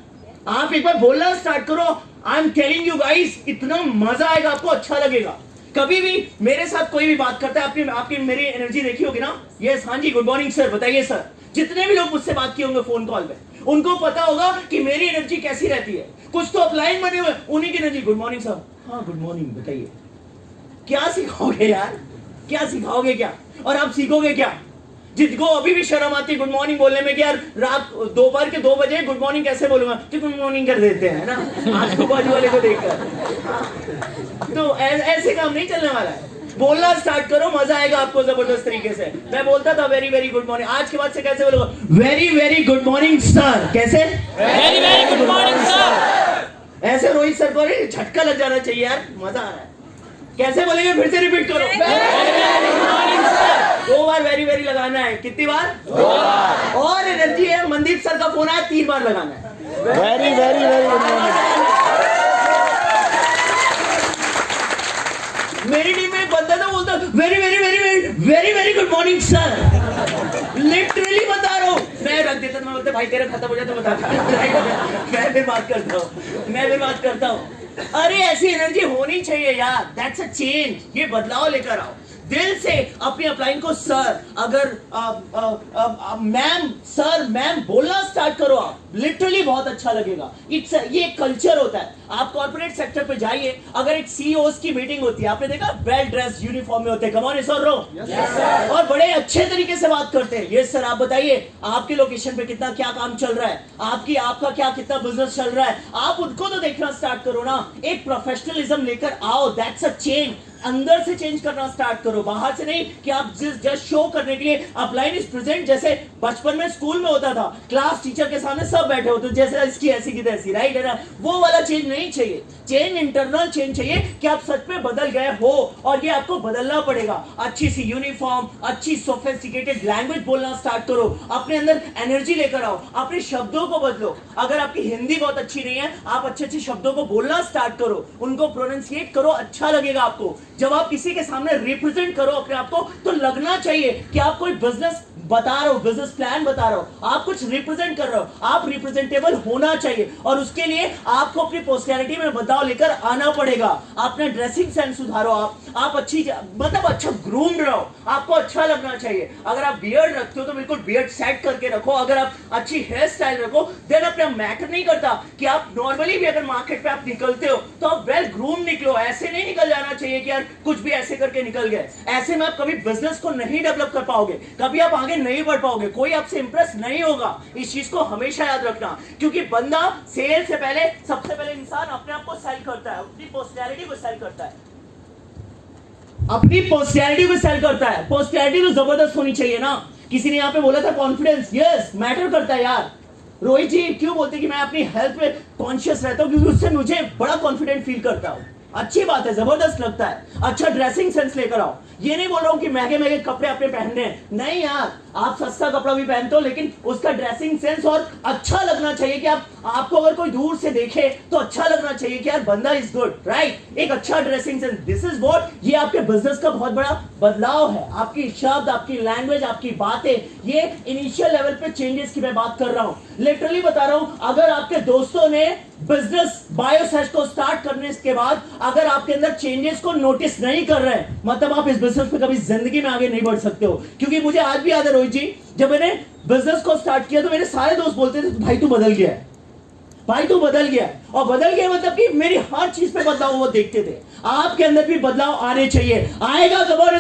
आप एक बार बोलना स्टार्ट करो, I am telling you guys, इतना मजा आएगा आपको, अच्छा लगेगा। कभी भी मेरे साथ कोई भी बात करता है, आपकी मेरी एनर्जी देखी होगी ना, यस हाँ जी गुड मॉर्निंग सर, बताइए सर। जितने भी लोग मुझसे बात किए होंगे फोन कॉल पे, उनको पता होगा कि मेरी एनर्जी कैसी रहती है। कुछ तो अपलाइन बने हुए, उन्हीं की एनर्जी, गुड मॉर्निंग सर, हाँ गुड मॉर्निंग, बताइए। क्या सिखाओगे यार, क्या सिखाओगे क्या? और आप सीखोगे क्या? जिनको अभी भी शर्म आती है गुड मॉर्निंग बोलने में कि यार रात दोपहर के 2 बजे गुड मॉर्निंग कैसे बोलूंगा, तो गुड मॉर्निंग कर देते हैं ना आजू बाजू वाले को देखकर। तो ऐसे काम नहीं चलने वाला है। बोलना स्टार्ट करो, मजा आएगा आपको जबरदस्त तरीके से। मैं बोलता था वेरी वेरी गुड मॉर्निंग, आज के बाद से कैसे बोलूंगा? Very very good morning sir. कैसे? Very very good morning sir. ऐसे रोहित सर को झटका लग जाना चाहिए यार, मजा आ रहा है। कैसे बोलेंगे? फिर से रिपीट करो, 2 बार वेरी वेरी लगाना है। कितनी बार? 2 बार। और एनर्जी है, मनदीप सर का फोन आया, 3 बार लगाना है। Very very very good morning. मेरी टीम में एक बंदा था, बोलता very very very very very very good morning sir. Literally बता रहा हूँ, मैं रख देता, मैं बोलते भाई तेरा खत्म हो जाए तो बता। मैं फिर बात करता हूँ, अरे ऐसी एनर्जी होनी चाहिए यार, दैट्स अ चेंज। ये बदलाव लेकर आओ दिल से। अपनी अपलाइन को सर, अगर मैम, सर, मैम बोलना स्टार्ट करो आप, लिटरली बहुत अच्छा लगेगा। ये एक कल्चर होता है। आप कॉर्पोरेट सेक्टर पे जाइए, अगर एक सीईओ की मीटिंग होती है, आपने देखा वेल ड्रेस यूनिफॉर्म में होते हैं, कम ऑन यस और नो, और बड़े अच्छे तरीके से बात करते हैं। यस सर, आप बताइए आपके लोकेशन पे कितना क्या काम चल रहा है, आपका क्या कितना बिजनेस चल रहा है, आप उनको तो देखना स्टार्ट करो ना। एक प्रोफेशनलिज्म लेकर आओ, दैट्स अ चेंज। अंदर से चेंज करना स्टार्ट करो, बाहर से नहीं कि आप जस्ट शो करने के लिए अपलाइन इज प्रेजेंट। जैसे बचपन में स्कूल में होता था, क्लास टीचर के सामने सब बैठे होते, जैसे इसकी ऐसी की तैसी, राइट है ना, वो वाला चेंज नहीं चाहिए। चेंज इंटरनल चेंज चाहिए कि आप सच में बदल गए हो, और ये आपको बदलना पड़ेगा। अच्छी सी यूनिफॉर्म, अच्छी सोफिस्टिकेटेड लैंग्वेज बोलना स्टार्ट करो, अपने अंदर एनर्जी लेकर आओ, अपने शब्दों को बदलो। अगर आपकी हिंदी बहुत अच्छी नहीं है, आप अच्छे अच्छे शब्दों को बोलना स्टार्ट करो, उनको प्रोनाउंसिएट करो, अच्छा लगेगा आपको। जब आप किसी के सामने रिप्रेजेंट करो अपने आप को, तो लगना चाहिए कि आप कोई बिजनेस बता रहे हो, बिजनेस प्लान बता रहे हो, आप कुछ रिप्रेजेंट कर रहे हो, आप रिप्रेजेंटेबल होना चाहिए। और उसके लिए आपको अपनी पर्सनैलिटी में बदलाव लेकर आना पड़ेगा। अपना ड्रेसिंग सेंस सुधारो, आप अच्छी, मतलब अच्छा ग्रूम रहो, आपको अच्छा लगना चाहिए। अगर आप बियर्ड रखते हो तो बिल्कुल बियर्ड सेट करके रखो। अगर आप अच्छी हेयर स्टाइल रखो, देन अपना मैटर नहीं करता कि आप नॉर्मली भी अगर मार्केट पे आप निकलते हो तो आप वेल ग्रूम निकलो। ऐसे नहीं निकल जाना चाहिए कि यार कुछ भी ऐसे करके निकल गए। ऐसे में आप कभी बिजनेस को नहीं डेवलप कर पाओगे, कभी आप आगे नहीं बढ़ पाओगे, कोई आपसे इंप्रेस नहीं होगा। इस चीज को हमेशा याद रखना, क्योंकि बंदा सेल से पहले, सबसे पहले इंसान अपने आप को सेल करता है, अपनी पर्सनैलिटी को सेल करता है, अपनी पर्सनैलिटी को सेल करता है। पर्सनैलिटी तो जबरदस्त होनी चाहिए ना। किसी ने यहाँ पे बोला था कॉन्फिडेंस, यस मैटर करता है यार। रोहित जी क्यों बोलते कि मैं अपनी हेल्थ पे कॉन्शियस रहता हूँ, क्योंकि उससे मुझे बड़ा कॉन्फिडेंट फील करता हूँ। अच्छी बात है, जबरदस्त लगता है। अच्छा ड्रेसिंग सेंस लेकर आओ। ये नहीं बोल रहा हूं कि महंगे महंगे कपड़े अपने पहनने हैं, नहीं यार, आप सस्ता कपड़ा भी पहनते हो, लेकिन उसका ड्रेसिंग सेंस और अच्छा लगना चाहिए कि आपको अगर कोई दूर से देखे तो अच्छा लगना चाहिए कि यार बंदा इज गुड, राइट। एक अच्छा dressing sense, this is what, ये आपके बिजनेस का बहुत बड़ा बदलाव है। आपकी शब्द, आपकी लैंग्वेज, आपकी बातें, ये इनिशियल लेवल पे चेंजेस की मैं बात कर रहा हूं। लिटरली बता रहा हूं, अगर आपके दोस्तों ने बिजनेस बायोसेज को स्टार्ट करने के बाद अगर आपके अंदर चेंजेस को नोटिस नहीं कर रहे हैं, मतलब आप इस बिजनेस में कभी जिंदगी में आगे नहीं बढ़ सकते हो। क्योंकि मुझे आज भी याद है रोहित जी, जब मैंने बिजनेस को स्टार्ट किया तो मेरे सारे दोस्त बोलते थे भाई तू बदल गया है, भाई तू बदल गया है। और बदल गया मतलब कि मेरी हर चीज पे बदलाव वो देखते थे। आपके अंदर भी बदलाव आने चाहिए, आएगा कबर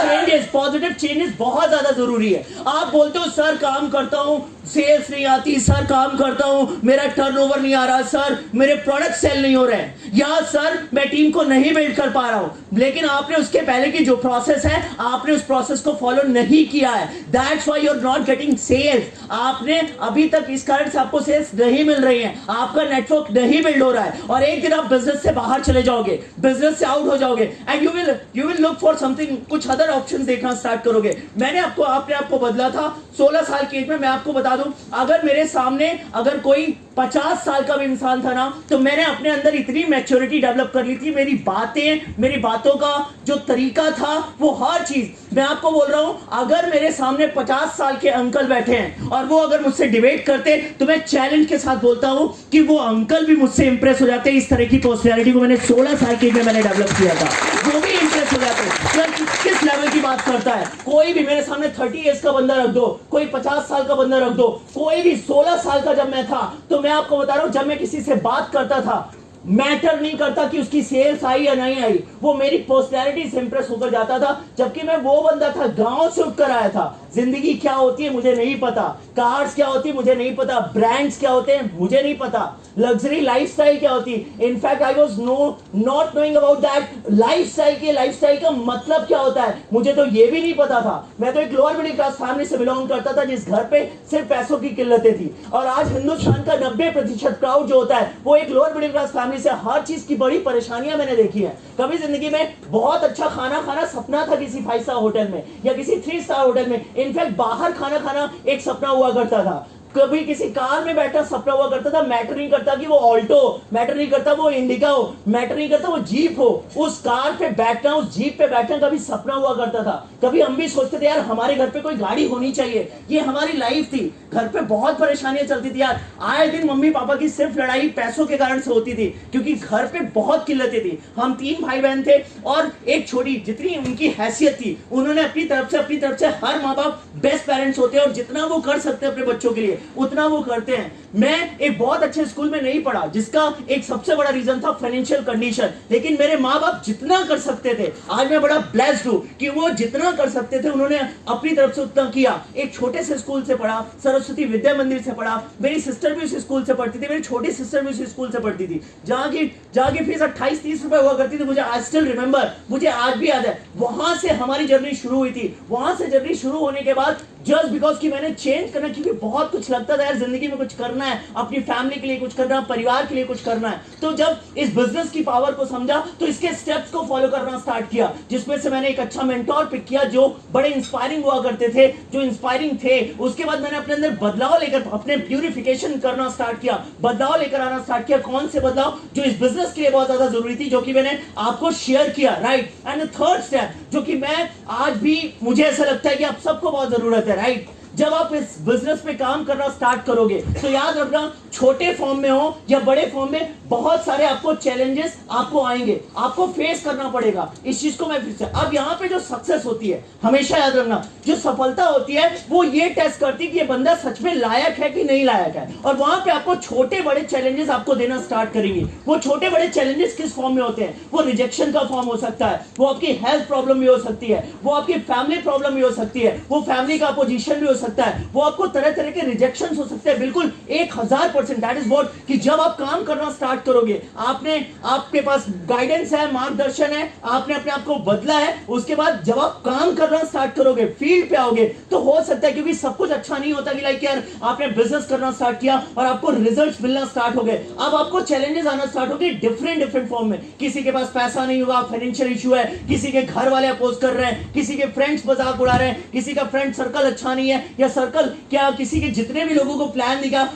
चेंजेस, पॉजिटिव चेंजेस बहुत ज्यादा जरूरी है। आप बोलते हो सर काम करता हूं, सेल्स नहीं आती, सर काम करता हूं, मेरा टर्नओवर नहीं आ रहा, सर मेरे प्रोडक्ट सेल नहीं हो रहे हैं, या सर मैं टीम को नहीं बिल्ड कर पा रहा हूं। लेकिन आपने उसके पहले की जो प्रोसेस है, आपने उस प्रोसेस को फॉलो नहीं किया है, that's why you are not getting sales. आपने अभी तक इस कारण से आपको सेल्स नहीं मिल रही है, आपका नेटवर्क नहीं बिल्ड हो रहा है, और एक दिन आप बिजनेस से बाहर चले जाओगे, बिजनेस से आउट हो जाओगे, and you will look for something, कुछ अदर ऑप्शंस देखना स्टार्ट करोगे। मैंने आपने आपको बदला था 16 साल की एज में। मैं आपको बता दूं, अगर मेरे सामने अगर कोई 50 साल का भी इंसान था ना, तो मैंने अपने अंदर इतनी मैच्योरिटी डेवलप कर ली थी। मेरी बातों का जो तरीका था, वो हर चीज, मैं आपको बोल रहा हूं, अगर मेरे सामने 50 साल के अंकल बैठे हैं और वो अगर मुझसे डिबेट करते, तो मैं चैलेंज के साथ बोलता हूं कि वो अंकल भी मुझसे इंप्रेस हो जाते। इस तरह की पर्सनैलिटी को मैंने 16 साल की में मैंने डेवलप किया था, वो भी इंप्रेस हो जाते। किस लेवल की बात करता है कोई भी, मेरे सामने 30 इयर्स का बंदा रख दो, कोई 50 साल का बंदा रख दो, कोई भी 16 साल का जब मैं था, तो मैं आपको बता रहा हूं, जब मैं किसी से बात करता था, मैटर नहीं करता कि उसकी सेल्स आई या नहीं आई, वो मेरी पर्सनैलिटी से इंप्रेस होकर जाता था। जबकि मैं वो बंदा था, गांव से उठकर आया था, जिंदगी क्या होती है मुझे नहीं पता, कार्स क्या होती है मुझे नहीं पता, ब्रांड्स क्या होते हैं मुझे नहीं पता, लग्जरी लाइफस्टाइल क्या होती है, in fact I was not knowing about that lifestyle का मतलब क्या होता है, मुझे तो ये भी नहीं पता था। मैं तो एक लोअर मिडिल क्लास फैमिली से बिलोंग करता था, जिस घर पे सिर्फ पैसों की किल्लतें थी। और आज हिंदुस्तान का 90% क्राउड जो होता है, वो एक लोअर मिडिल क्लास फैमिली से। हर चीज की बड़ी परेशानियां मैंने देखी है। कभी जिंदगी में बहुत अच्छा खाना खाना सपना था किसी 5 स्टार होटल में या किसी 3 स्टार होटल में, इनफैक्ट बाहर खाना खाना एक सपना हुआ करता था। कभी किसी कार में बैठा सपना हुआ करता था, मैटर नहीं करता कि वो ऑल्टो, मैटर नहीं करता वो इंडिका हो, मैटर नहीं करता वो जीप हो, उस कार पे बैठना, उस जीप पे बैठना कभी सपना हुआ करता था। कभी हम भी सोचते थे यार हमारे घर पे कोई गाड़ी होनी चाहिए, ये हमारी लाइफ थी। घर पे बहुत परेशानियां चलती थी यार, आए दिन मम्मी पापा की सिर्फ लड़ाई पैसों के कारण से होती थी, क्योंकि घर पे बहुत किल्लतें थी। हम 3 भाई बहन थे और एक छोटी, जितनी उनकी हैसियत थी उन्होंने अपनी तरफ से हर माँ बाप बेस्ट पेरेंट्स होते हैं और जितना वो कर सकते हैं अपने बच्चों के लिए उतना वो करते हैं। मैं एक बहुत अच्छे स्कूल में नहीं पढ़ा, जिसका एक सबसे बड़ा रीजन था फाइनेंशियल कंडीशन, लेकिन मेरे माँ बाप जितना कर सकते थे, आज मैं बड़ा ब्लेस्ड हूं कि वो जितना कर सकते थे उन्होंने अपनी तरफ से उतना किया। एक छोटे से स्कूल से पढ़ा, सरस्वती विद्या मंदिर से पढ़ा, मेरी सिस्टर भी उसी स्कूल से पढ़ती थी, मेरी छोटी सिस्टर भी उसी स्कूल से पढ़ती थी, जहां की फीस 28-30 रुपए हुआ करती थी। मुझे आज स्टिल रिमेंबर, मुझे आज भी याद है, वहां से हमारी जर्नी शुरू हुई थी। वहां से जर्नी शुरू होने के बाद जस्ट बिकॉज कि मैंने चेंज करना, क्योंकि बहुत कुछ लगता था यार जिंदगी में कुछ करना है, अपनी फैमिली के लिए कुछ करना है, परिवार के लिए कुछ करना है, तो जब इस बिजनेस की पावर को समझा तो इसके स्टेप्स को फॉलो करना स्टार्ट किया, जिसमें से मैंने एक अच्छा मेंटोर पिक किया जो बड़े इंस्पायरिंग हुआ करते थे, जो इंस्पायरिंग थे। उसके बाद मैंने अपने अंदर बदलाव लेकर, अपने प्यूरिफिकेशन करना स्टार्ट किया, बदलाव लेकर आना स्टार्ट किया। कौन से बदलाव? जो इस बिजनेस के लिए बहुत ज्यादा जरूरी थी, जो कि मैंने आपको शेयर किया, राइट। एंड थर्ड स्टेप जो कि मैं आज भी, मुझे ऐसा लगता है कि आप सबको बहुत जरूरत है, राइट। जब आप इस बिजनेस पे काम करना स्टार्ट करोगे तो याद रखना, छोटे फॉर्म में हो या बड़े फॉर्म में, बहुत सारे आपको चैलेंजेस आपको आएंगे, आपको फेस करना पड़ेगा। इस चीज को मैं फिर से, अब यहाँ पे जो सक्सेस होती है, हमेशा याद रखना, जो सफलता होती है वो ये टेस्ट करती है कि ये बंदा सच में लायक है कि नहीं लायक है। और वहां पे आपको छोटे बड़े चैलेंजेस आपको देना स्टार्ट करेंगे। वो छोटे बड़े चैलेंजेस किस फॉर्म में होते हैं? वो रिजेक्शन का फॉर्म हो सकता है, वो आपकी हेल्थ प्रॉब्लम भी हो सकती है, वो आपकी फैमिली प्रॉब्लम भी हो सकती है, वो फैमिली का अपोजिशन भी हो सकता है, वो आपको तरह तरह के रिजेक्शन हो सकते हैं। बिल्कुल 1000%, दैट इज व्हाट, कि जब आप काम करना स्टार्ट करोगे, आपके पास गाइडेंस है, मार्गदर्शन है, आपने अपने आप को बदला है, उसके बाद जब आप काम करना स्टार्ट करोगे, फील्ड पे आओगे, तो हो सकता है, क्योंकि सब कुछ अच्छा नहीं होता कि लाइक यार आपने बिजनेस करना स्टार्ट किया और आपको रिजल्ट्स मिलना स्टार्ट हो गए। अब आपको चैलेंजेस आना स्टार्ट हो गए डिफरेंट फॉर्म में। किसी के पास पैसा नहीं होगा, फाइनेंशियल इशू है, किसी के घर वाले अपोज कर रहे हैं, किसी के फ्रेंड्स मजाक उड़ा रहे हैं, किसी का फ्रेंड सर्कल अच्छा नहीं है, या सर्कल क्या, किसी के जितने भी लोगों को प्लान दिखा,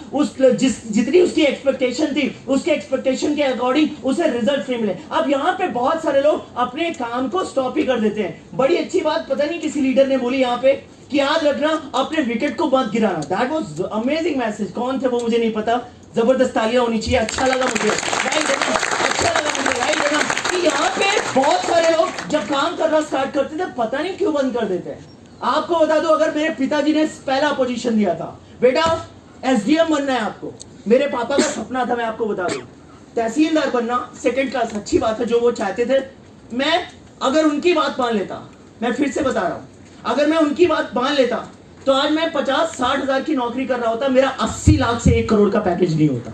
जितनी उसकी एक्सपेक्टेशन थी, उसके एक्सपेक्टेशन के अकॉर्डिंग उसे रिजल्ट नहीं मिले। अब यहाँ पे बहुत सारे लोग अपने काम को स्टॉप ही कर देते हैं। बड़ी अच्छी बात पता नहीं किसी लीडर ने बोली यहाँ पे कि याद रखना अपने विकेट को मत गिराना। That was amazing message. कौन थे वो मुझे नहीं पता, जबरदस्त तालियां होनी चाहिए। अच्छा लगा मुझे, राइट, अच्छा लगा मुझे, राइट, कि यहाँ पे बहुत सारे लोग जब काम करना स्टार्ट करते थे पता नहीं क्यों बंद कर देते हैं। आपको बता दो, अगर मेरे पिताजी ने पहला पोजीशन दिया था, बेटा एसडीएम बनना है आपको, मेरे पापा का सपना था, मैं आपको बता दूं, तहसीलदार बनना, सेकंड क्लास, अच्छी बात है जो वो चाहते थे। मैं अगर उनकी बात मान लेता, मैं फिर से बता रहा हूं, अगर मैं उनकी बात मान लेता तो आज मैं 50-60 हजार की नौकरी कर रहा होता, मेरा 80 लाख से 1 करोड़ का पैकेज नहीं होता।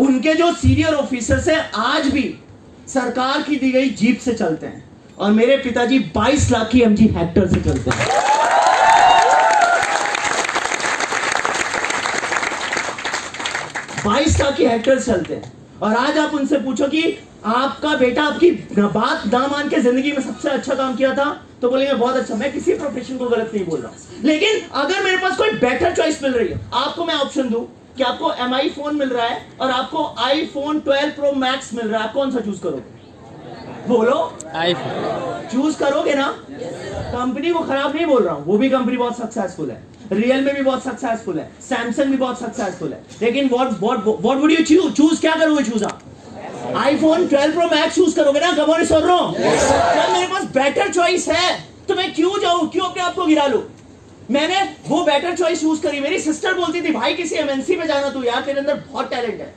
उनके जो सीनियर ऑफिसर्स हैं आज भी सरकार की दी गई जीप से चलते हैं और मेरे पिताजी 22 लाख की एमजी हेक्टर से चलते हैं। बाईस लाख की हेक्टर चलते हैं। और आज आप उनसे पूछो कि आपका बेटा आपकी बात ना मान के जिंदगी में सबसे अच्छा काम किया था, तो बोलेंगे बहुत अच्छा। मैं किसी प्रोफेशन को गलत नहीं बोल रहा, लेकिन अगर मेरे पास कोई बेटर चॉइस मिल रही है, आपको मैं ऑप्शन दूं कि आपको MI फोन मिल रहा है और आपको iPhone 12 Pro Max मिल रहा है, आप कौन सा चूज करोगे? बोलो, आईफोन चूज करोगे ना? कंपनी को खराब नहीं बोल रहा हूं, वो भी कंपनी बहुत सक्सेसफुल है, रियल में भी बहुत सक्सेसफुल है, सैमसंग भी बहुत सक्सेसफुल है, लेकिन व्हाट वुड यू चूज? क्या करोगे चूज आप? iPhone 12 Pro Max चूज करोगे ना? कम ऑन सर रो, जब मेरे पास बेटर चॉइस है तो मैं क्यों जाऊं, क्यों अपने आप को गिरा लूं? मैंने वो बेटर चॉइस यूज करी। मेरी सिस्टर बोलती थी भाई किसी MNC में जाना, तू यार तेरे अंदर बहुत टैलेंट है।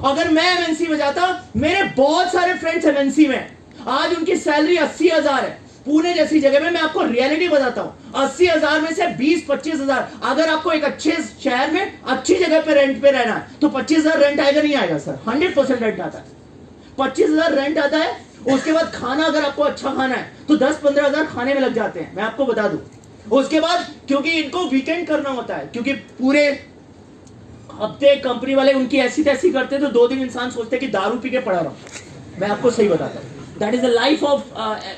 अगर मैं MNC में जाता, मेरे बहुत सारे फ्रेंड्स MNC में, आज उनकी सैलरी 80,000 है पुणे जैसी जगह में। मैं आपको रियलिटी बताता हूं, 80,000 में से 20-25 हजार, अगर आपको एक अच्छे शहर में अच्छी जगह पे रेंट पे रहना है तो 25,000 रेंट आएगा नहीं आएगा? सर 100% रेंट आता है, 25,000 रेंट आता है। उसके बाद खाना, अगर आपको अच्छा खाना है तो 10-15 हजार खाने में लग जाते हैं, मैं आपको बता दूं। उसके बाद क्योंकि इनको वीकेंड करना होता है, क्योंकि पूरे हफ्ते कंपनी वाले उनकी ऐसी तैसी करते, तो 2 दिन इंसान सोचते कि दारू पी के पड़ा रहा हूं। मैं आपको सही बताता हूं, that is the life of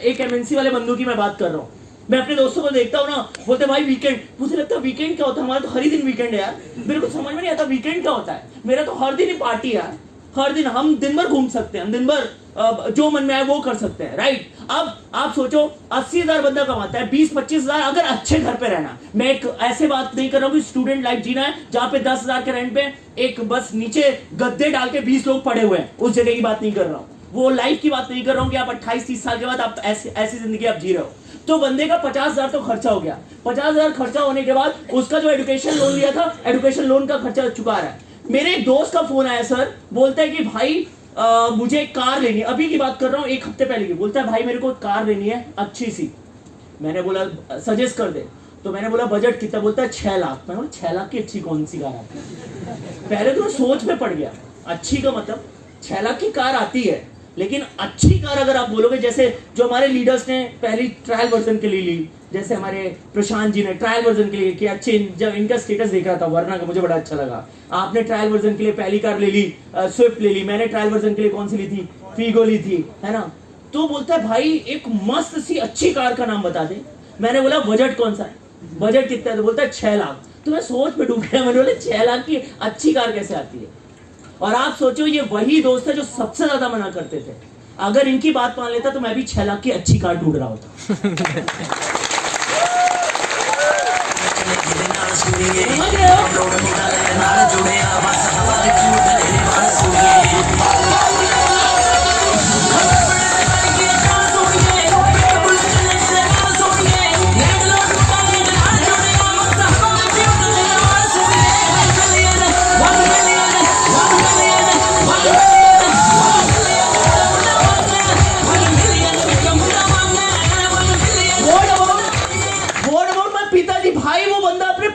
एक एमएनसी वाले बंदू की मैं बात कर रहा हूँ। मैं अपने दोस्तों को देखता हूँ ना, बोलते भाई वीकेंड, मुझे लगता है वीकेंड क्या होता है, हमारा तो हर ही दिन वीकेंड है यार, मेरे को समझ में नहीं आता वीकेंड क्या होता है। मेरा तो हर दिन ही पार्टी है यार, हर दिन हम दिन भर घूम सकते हैं, हम दिन भर जो मन में आए वो कर सकते हैं, राइट। अब आप सोचो 80,000 बंदा कमाता है, 20-25,000 अगर अच्छे घर पे रहना। मैं एक ऐसे बात नहीं कर रहा हूँ कि स्टूडेंट लाइफ जीना है जहाँ पे 10,000 के रेंट पे एक बस नीचे गद्दे डाल के 20 लोग पड़े हुए हैं, उस जगह की बात नहीं कर रहा हूँ। वो लाइफ की बात नहीं कर रहा हूँ कि आप 28-30 साल के बाद आप ऐसी जिंदगी आप जी रहे हो। तो बंदे का 50,000 तो खर्चा हो गया। 50,000 खर्चा होने के बाद उसका जो एजुकेशन लोन लिया था, एजुकेशन लोन का खर्चा चुका रहा है। मेरे एक दोस्त का फोन आया सर, बोलता है कि भाई मुझे एक कार लेनी है, अभी की बात कर रहा हूँ, 1 हफ्ते पहले की। बोलता है भाई मेरे को कार लेनी है अच्छी सी। मैंने बोला सजेस्ट कर दे, तो मैंने बोला बजट कितना, बोलता है 6 लाख। मैंने बोला 6 लाख की अच्छी कौन सी कार आती है? पहले तो सोच में पड़ गया, अच्छी का मतलब 6 लाख की कार आती है, लेकिन अच्छी कार अगर आप बोलोगे, जैसे जो हमारे लीडर्स ने पहली ट्रायल वर्जन के लिए ली, जैसे हमारे प्रशांत जी ने ट्रायल वर्जन के लिए कि अच्छे, जब इनका स्टेटस देख रहा था वरना का मुझे बड़ा अच्छा लगा। आपने ट्रायल वर्जन के लिए पहली कार ले ली, स्विफ्ट ले ली, मैंने ट्रायल वर्जन के लिए कौन सी ली थी, फीगो ली थी, है ना। तो बोलता है भाई एक मस्त सी अच्छी कार का नाम बता दे। मैंने बोला बजट कौन सा है, बजट कितना है? तो बोलता है 6 लाख। तो मैं सोच में डूब गया, मैंने बोला 6 लाख की अच्छी कार कैसे आती है? और आप सोचो ये वही दोस्त है जो सबसे ज्यादा मना करते थे। अगर इनकी बात मान लेता तो मैं भी 6 लाख की अच्छी कार ढूंढ रहा होता। समझ रहे हो?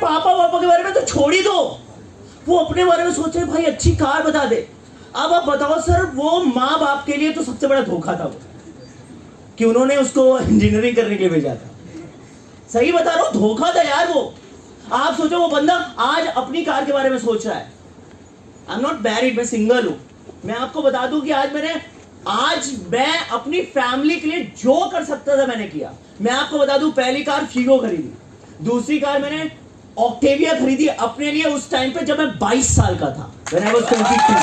पापा के बारे में तो छोड़ ही दो, वो अपने बारे में सोच रहे भाई अच्छी कार बता दे। अब आप बताओ सर, वो माँ बाप के लिए तो सबसे बड़ा धोखा था वो, कि उन्होंने उसको इंजीनियरिंग करने के लिए भेजा था। सही बता रहा हूँ, धोखा था यार वो। आप सोचो वो बंदा आज अपनी कार के बारे में सोच रहा है। आई एम नॉट मैरिड, मैं सिंगल हूं। मैं आपको बता दूं कि आज मैं अपनी फैमिली के लिए जो कर सकता था मैंने किया। मैं आपको बता दूं, पहली कार फीगो खरीदी, दूसरी कार मैंने ऑक्टेविया खरीदी अपने लिए उस टाइम पे जब मैं 22 साल का था, when I was 23।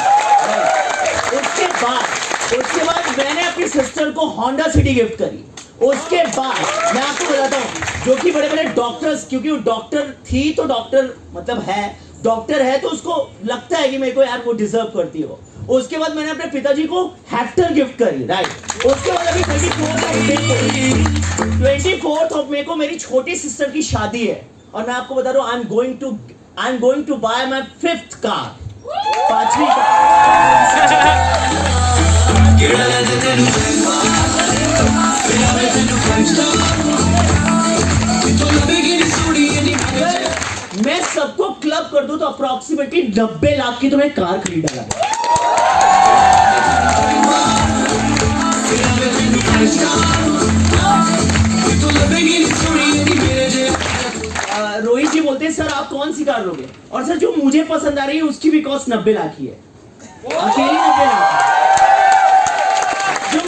उसके बाद मैंने अपनी सिस्टर को होंडा सिटी गिफ्ट करी। उसके बाद मैं आपको बताता हूँ, जो कि बड़े बड़े डॉक्टर्स, क्योंकि वो डॉक्टर थी तो डॉक्टर मतलब है, डॉक्टर है तो उसको लगता है कि मेरे को यार वो डिजर्व करती है वो। उसके बाद मैंने अपने पिताजी को हेक्टर गिफ्ट करी, राइट। उसके बाद अभी 24th ऑफ मई को मेरी छोटी सिस्टर की शादी है, और मैं आपको बता रहा हूँ I am going to buy my 5th car, 5वीं मैं सबको क्लब कर दूं तो अप्रोक्सीमेटली 90 लाख की तो मैं कार खरीदा है। रोहित जी बोलते हैं सर आप कौन सी कार लोगे, और सर जो मुझे पसंद आ रही है उसकी भी कॉस्ट 90 लाख की है, अकेली 90 लाख। जो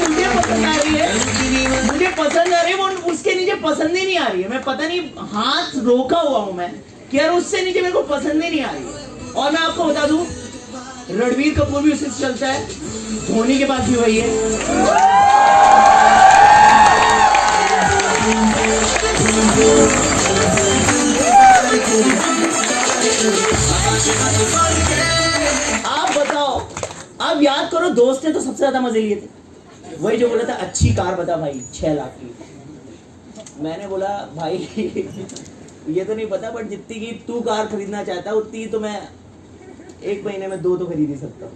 मुझे पसंद आ रही है वो उसके नीचे पसंद ही नहीं आ रही है। मैं पता नहीं हाथ रोका हुआ हूं मैं कि यार उससे नीचे मेरे को पसंद ही नहीं आ रही है। और मैं आपको बता दूं, रणबीर कपूर भी उसी से चलता है, धोनी के पास भी वही है। आप बताओ, आप याद करो, दोस्त ने तो सबसे ज्यादा मजे लिए थे। वही जो बोला था अच्छी कार बता भाई 6 लाख की। मैंने बोला भाई ये तो नहीं पता, बट जितनी की तू कार खरीदना चाहता है उतनी तो मैं 1 महीने में 2 तो खरीद ही सकता हूँ।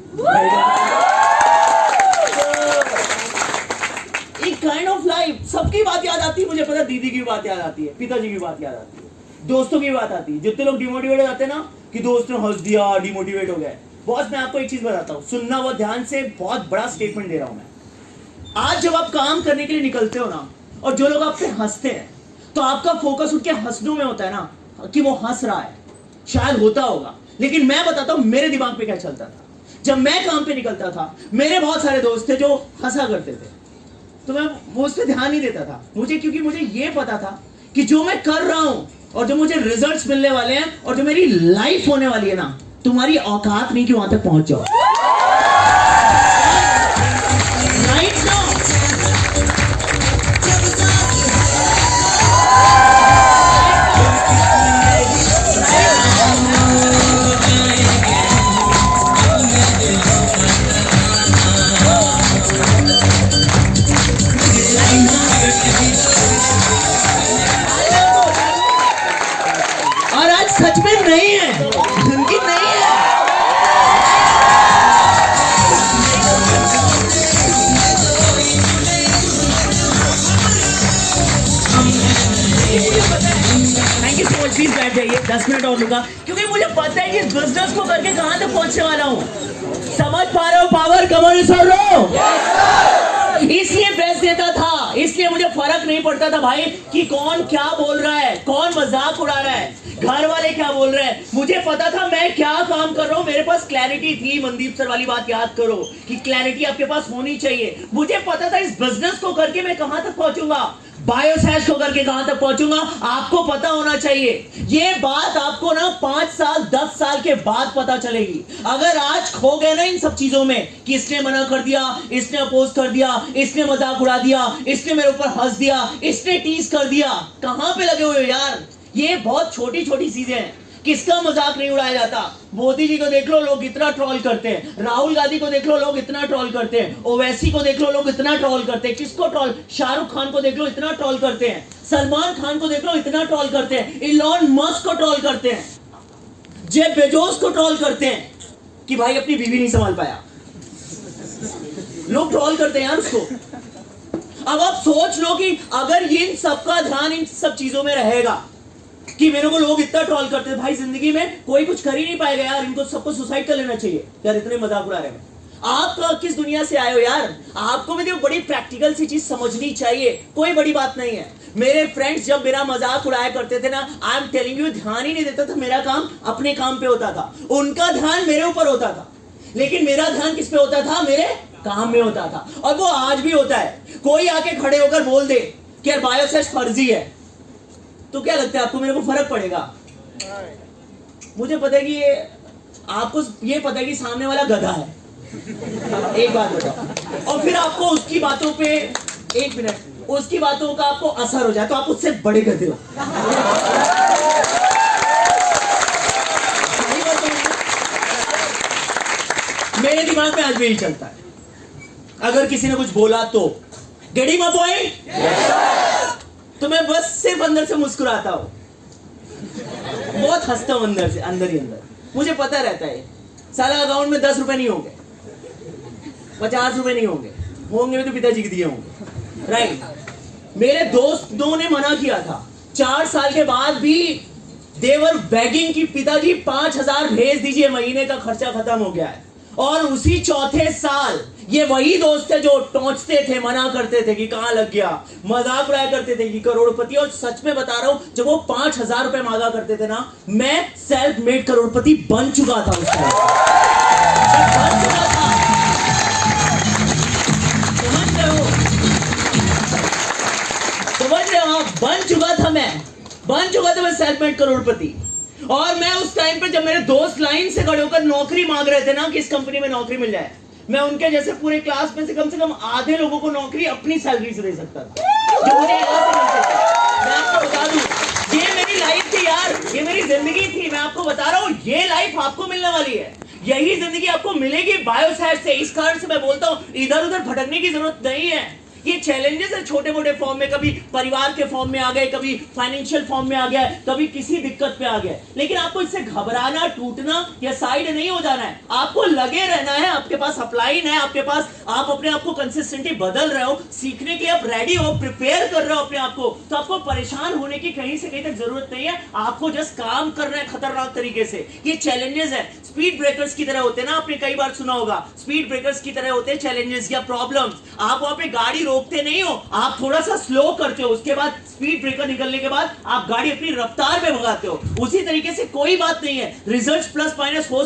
एक काइंड ऑफ लाइफ, सबकी बात याद आती है मुझे पता, दीदी की बात याद आती है, पिताजी की बात याद आती है, दोस्तों की बात आती है। जितने लोग डिमोटिवेट हो जाते हैं ना कि दोस्त ने हंस दिया, डिमोटिवेट हो गए। बॉस मैं आपको एक चीज बताता हूँ, सुनना बहुत ध्यान से, बहुत बड़ा स्टेटमेंट दे रहा हूं मैं। आज जब आप काम करने के लिए निकलते हो ना, और जो लोग आप पे हंसते हैं, तो आपका फोकस उनके हंसनों में होता है ना, कि वो हंस रहा है, शायद होता होगा। लेकिन मैं बताता हूं मेरे दिमाग पे क्या चलता था। जब मैं काम पे निकलता था, मेरे बहुत सारे दोस्त थे जो हंसा करते थे, तो मैं वो उस पर ध्यान नहीं देता था मुझे, क्योंकि मुझे ये पता था कि जो मैं कर रहा हूं और जो मुझे रिजल्ट्स मिलने वाले हैं और जो मेरी लाइफ होने वाली है ना, तुम्हारी औकात नहीं कि वहां तक पहुंच जाओ। राइट नाउ और आज सच में नहीं है, मुमकिन नहीं है। Thank you so much, please बैठ जाइए, 10 मिनट और लूंगा, क्योंकि मुझे पता है कि इस बिजनेस को करके कहां तक पहुंचने वाला हूं। समझ पा रहे हो पावर कमांड सुन लो। इसलिए बेस्ट देता था, इसलिए मुझे फर्क नहीं पड़ता था भाई कि कौन क्या बोल रहा है, कौन मजाक उड़ा रहा है, घर वाले क्या बोल रहे हैं। मुझे पता था मैं क्या काम कर रहा हूं, मेरे पास क्लैरिटी थी। मनदीप सर वाली बात याद करो कि क्लैरिटी आपके पास होनी चाहिए। मुझे पता था इस बिजनेस को करके मैं कहां तक पहुंचूंगा, बायोसैश को करके कहां तक पहुंचूंगा। आपको पता होना चाहिए ये बात, आपको ना 5 साल 10 साल के बाद पता चलेगी। अगर आज खो गए ना इन सब चीजों में कि इसने मना कर दिया, इसने अपोज कर दिया, इसने मजाक उड़ा दिया, इसने मेरे ऊपर हंस दिया, इसने टीज कर दिया, कहां पे लगे हुए हो यार। ये बहुत छोटी छोटी चीजें हैं, किसका मजाक नहीं उड़ाया जाता। मोदी जी को देख लो, लोग इतना ट्रोल करते हैं। राहुल गांधी को देख लो, लोग इतना ट्रोल करते हैं। ओवैसी को देख लो, लोग इतना ट्रोल करते हैं। किसको ट्रोल? शाहरुख खान को देख लो, इतना ट्रोल करते हैं। सलमान खान को देख लो, इतना ट्रोल करते हैं। इलॉन मस्क को ट्रोल करते हैं। जेफ बेजोस को ट्रोल करते हैं कि भाई अपनी बीवी नहीं संभाल पाया। लोग ट्रोल करते हैं यार उसको। अब आप सोच लो कि अगर इन सबका ध्यान इन सब चीजों में रहेगा कि मेरे को लोग इतना ट्रोल करते हैं, भाई जिंदगी में कोई कुछ कर ही नहीं पाएगा यार। इनको सबको सुसाइड कर लेना चाहिए यार, इतने मजाक उड़ा रहे हैं। आप तो किस दुनिया से आए हो यार? आपको भी तो बड़ी प्रैक्टिकल सी चीज समझनी चाहिए, कोई बड़ी बात नहीं है। मेरे फ्रेंड्स जब मेरा मजाक उड़ाया करते थे ना, आई एम टेलिंग यू, ध्यान ही नहीं देता था। मेरा काम अपने काम पे होता था, उनका ध्यान मेरे ऊपर होता था, लेकिन मेरा ध्यान किस पे होता था? मेरे काम में होता था। और वो आज भी होता है। कोई आके खड़े होकर बोल दे कि यार बायोसैश फर्जी है, तो क्या लगता है आपको मेरे को फर्क पड़ेगा? मुझे पता है कि ये आपको ये पता है कि सामने वाला गधा है, एक बात बताओ, और फिर आपको उसकी बातों पे, एक मिनट, उसकी बातों का आपको असर हो जाए तो आप उससे बड़े गधे हो। मेरे दिमाग में आज भी यही चलता है। अगर किसी ने कुछ बोला तो गेटिंग माय पॉइंट, तो मैं बस सिर्फ अंदर से मुस्कुराता हूं, बहुत हंसता हूं अंदर से, अंदर ही अंदर। मुझे पता रहता है साला अकाउंट में 10 रुपए नहीं होंगे, 50 रुपए नहीं होंगे, होंगे तो पिताजी के दिए होंगे, राइट। मेरे दोस्तों ने मना किया था, 4 साल के बाद भी देवर बेगिंग की पिताजी 5000 भेज दीजिए, महीने का खर्चा खत्म हो गया है। और उसी चौथे साल ये वही दोस्त थे जो टोंचते थे, मना करते थे कि कहां लग गया, मजाक उड़ाया करते थे कि करोड़पति। और सच में बता रहा हूं, जब वो 5000 रुपए मांगा करते थे ना, मैं सेल्फ मेड करोड़पति बन चुका था उस टाइम, बन चुका था। समझ रहे हो? समझ रहे हो आप? बन चुका था मैं सेल्फ मेड करोड़पति। और मैं उस टाइम पे जब मेरे दोस्त लाइन से खड़े होकर नौकरी मांग रहे थे ना कि इस कंपनी में नौकरी मिल जाए, मैं उनके जैसे पूरे क्लास में से कम आधे लोगों को नौकरी अपनी सैलरी से दे सकता था, जो मुझे यहाँ से मिलते थे। मैं आपको बता दूं, ये मेरी लाइफ थी यार, ये मेरी जिंदगी थी। मैं आपको बता रहा हूँ, ये लाइफ आपको मिलने वाली है, यही जिंदगी आपको मिलेगी बायोसैश से। इस कारण से मैं बोलता हूँ, इधर उधर भटकने की जरूरत नहीं है। ये चैलेंजेस है छोटे मोटे फॉर्म में, कभी परिवार के फॉर्म में आ गए, कभी फाइनेंशियल फॉर्म में आ गया, कभी किसी दिक्कत पे आ गया, लेकिन आपको इससे घबराना, टूटना या साइड नहीं हो जाना है। आपको लगे रहना है, आपके पास अपलाइन है, आपके पास, आप अपने आप को कंसिस्टेंटली बदल रहे हो, सीखने के लिए आप रेडी हो, प्रिपेयर कर रहे हो अपने आप को, तो आपको परेशान होने की कहीं से कहीं तक जरूरत नहीं है। आपको जस्ट काम करना है खतरनाक तरीके से। ये चैलेंजेस है, स्पीड ब्रेकर्स की तरह होते हैं ना, आपने कई बार सुना होगा, स्पीड ब्रेकर्स की तरह होते हैं चैलेंजेस या प्रॉब्लम्स। आप वहां पे गाड़ी रोकते नहीं हो, आप थोड़ा सा स्लो करते हो, उसके बाद स्पीड ब्रेकर निकलने के बाद आप गाड़ी अपनी रफ्तार में भगाते हो। उसी तरीके से कोई बात नहीं है, रिजल्ट्स प्लस माइनस हो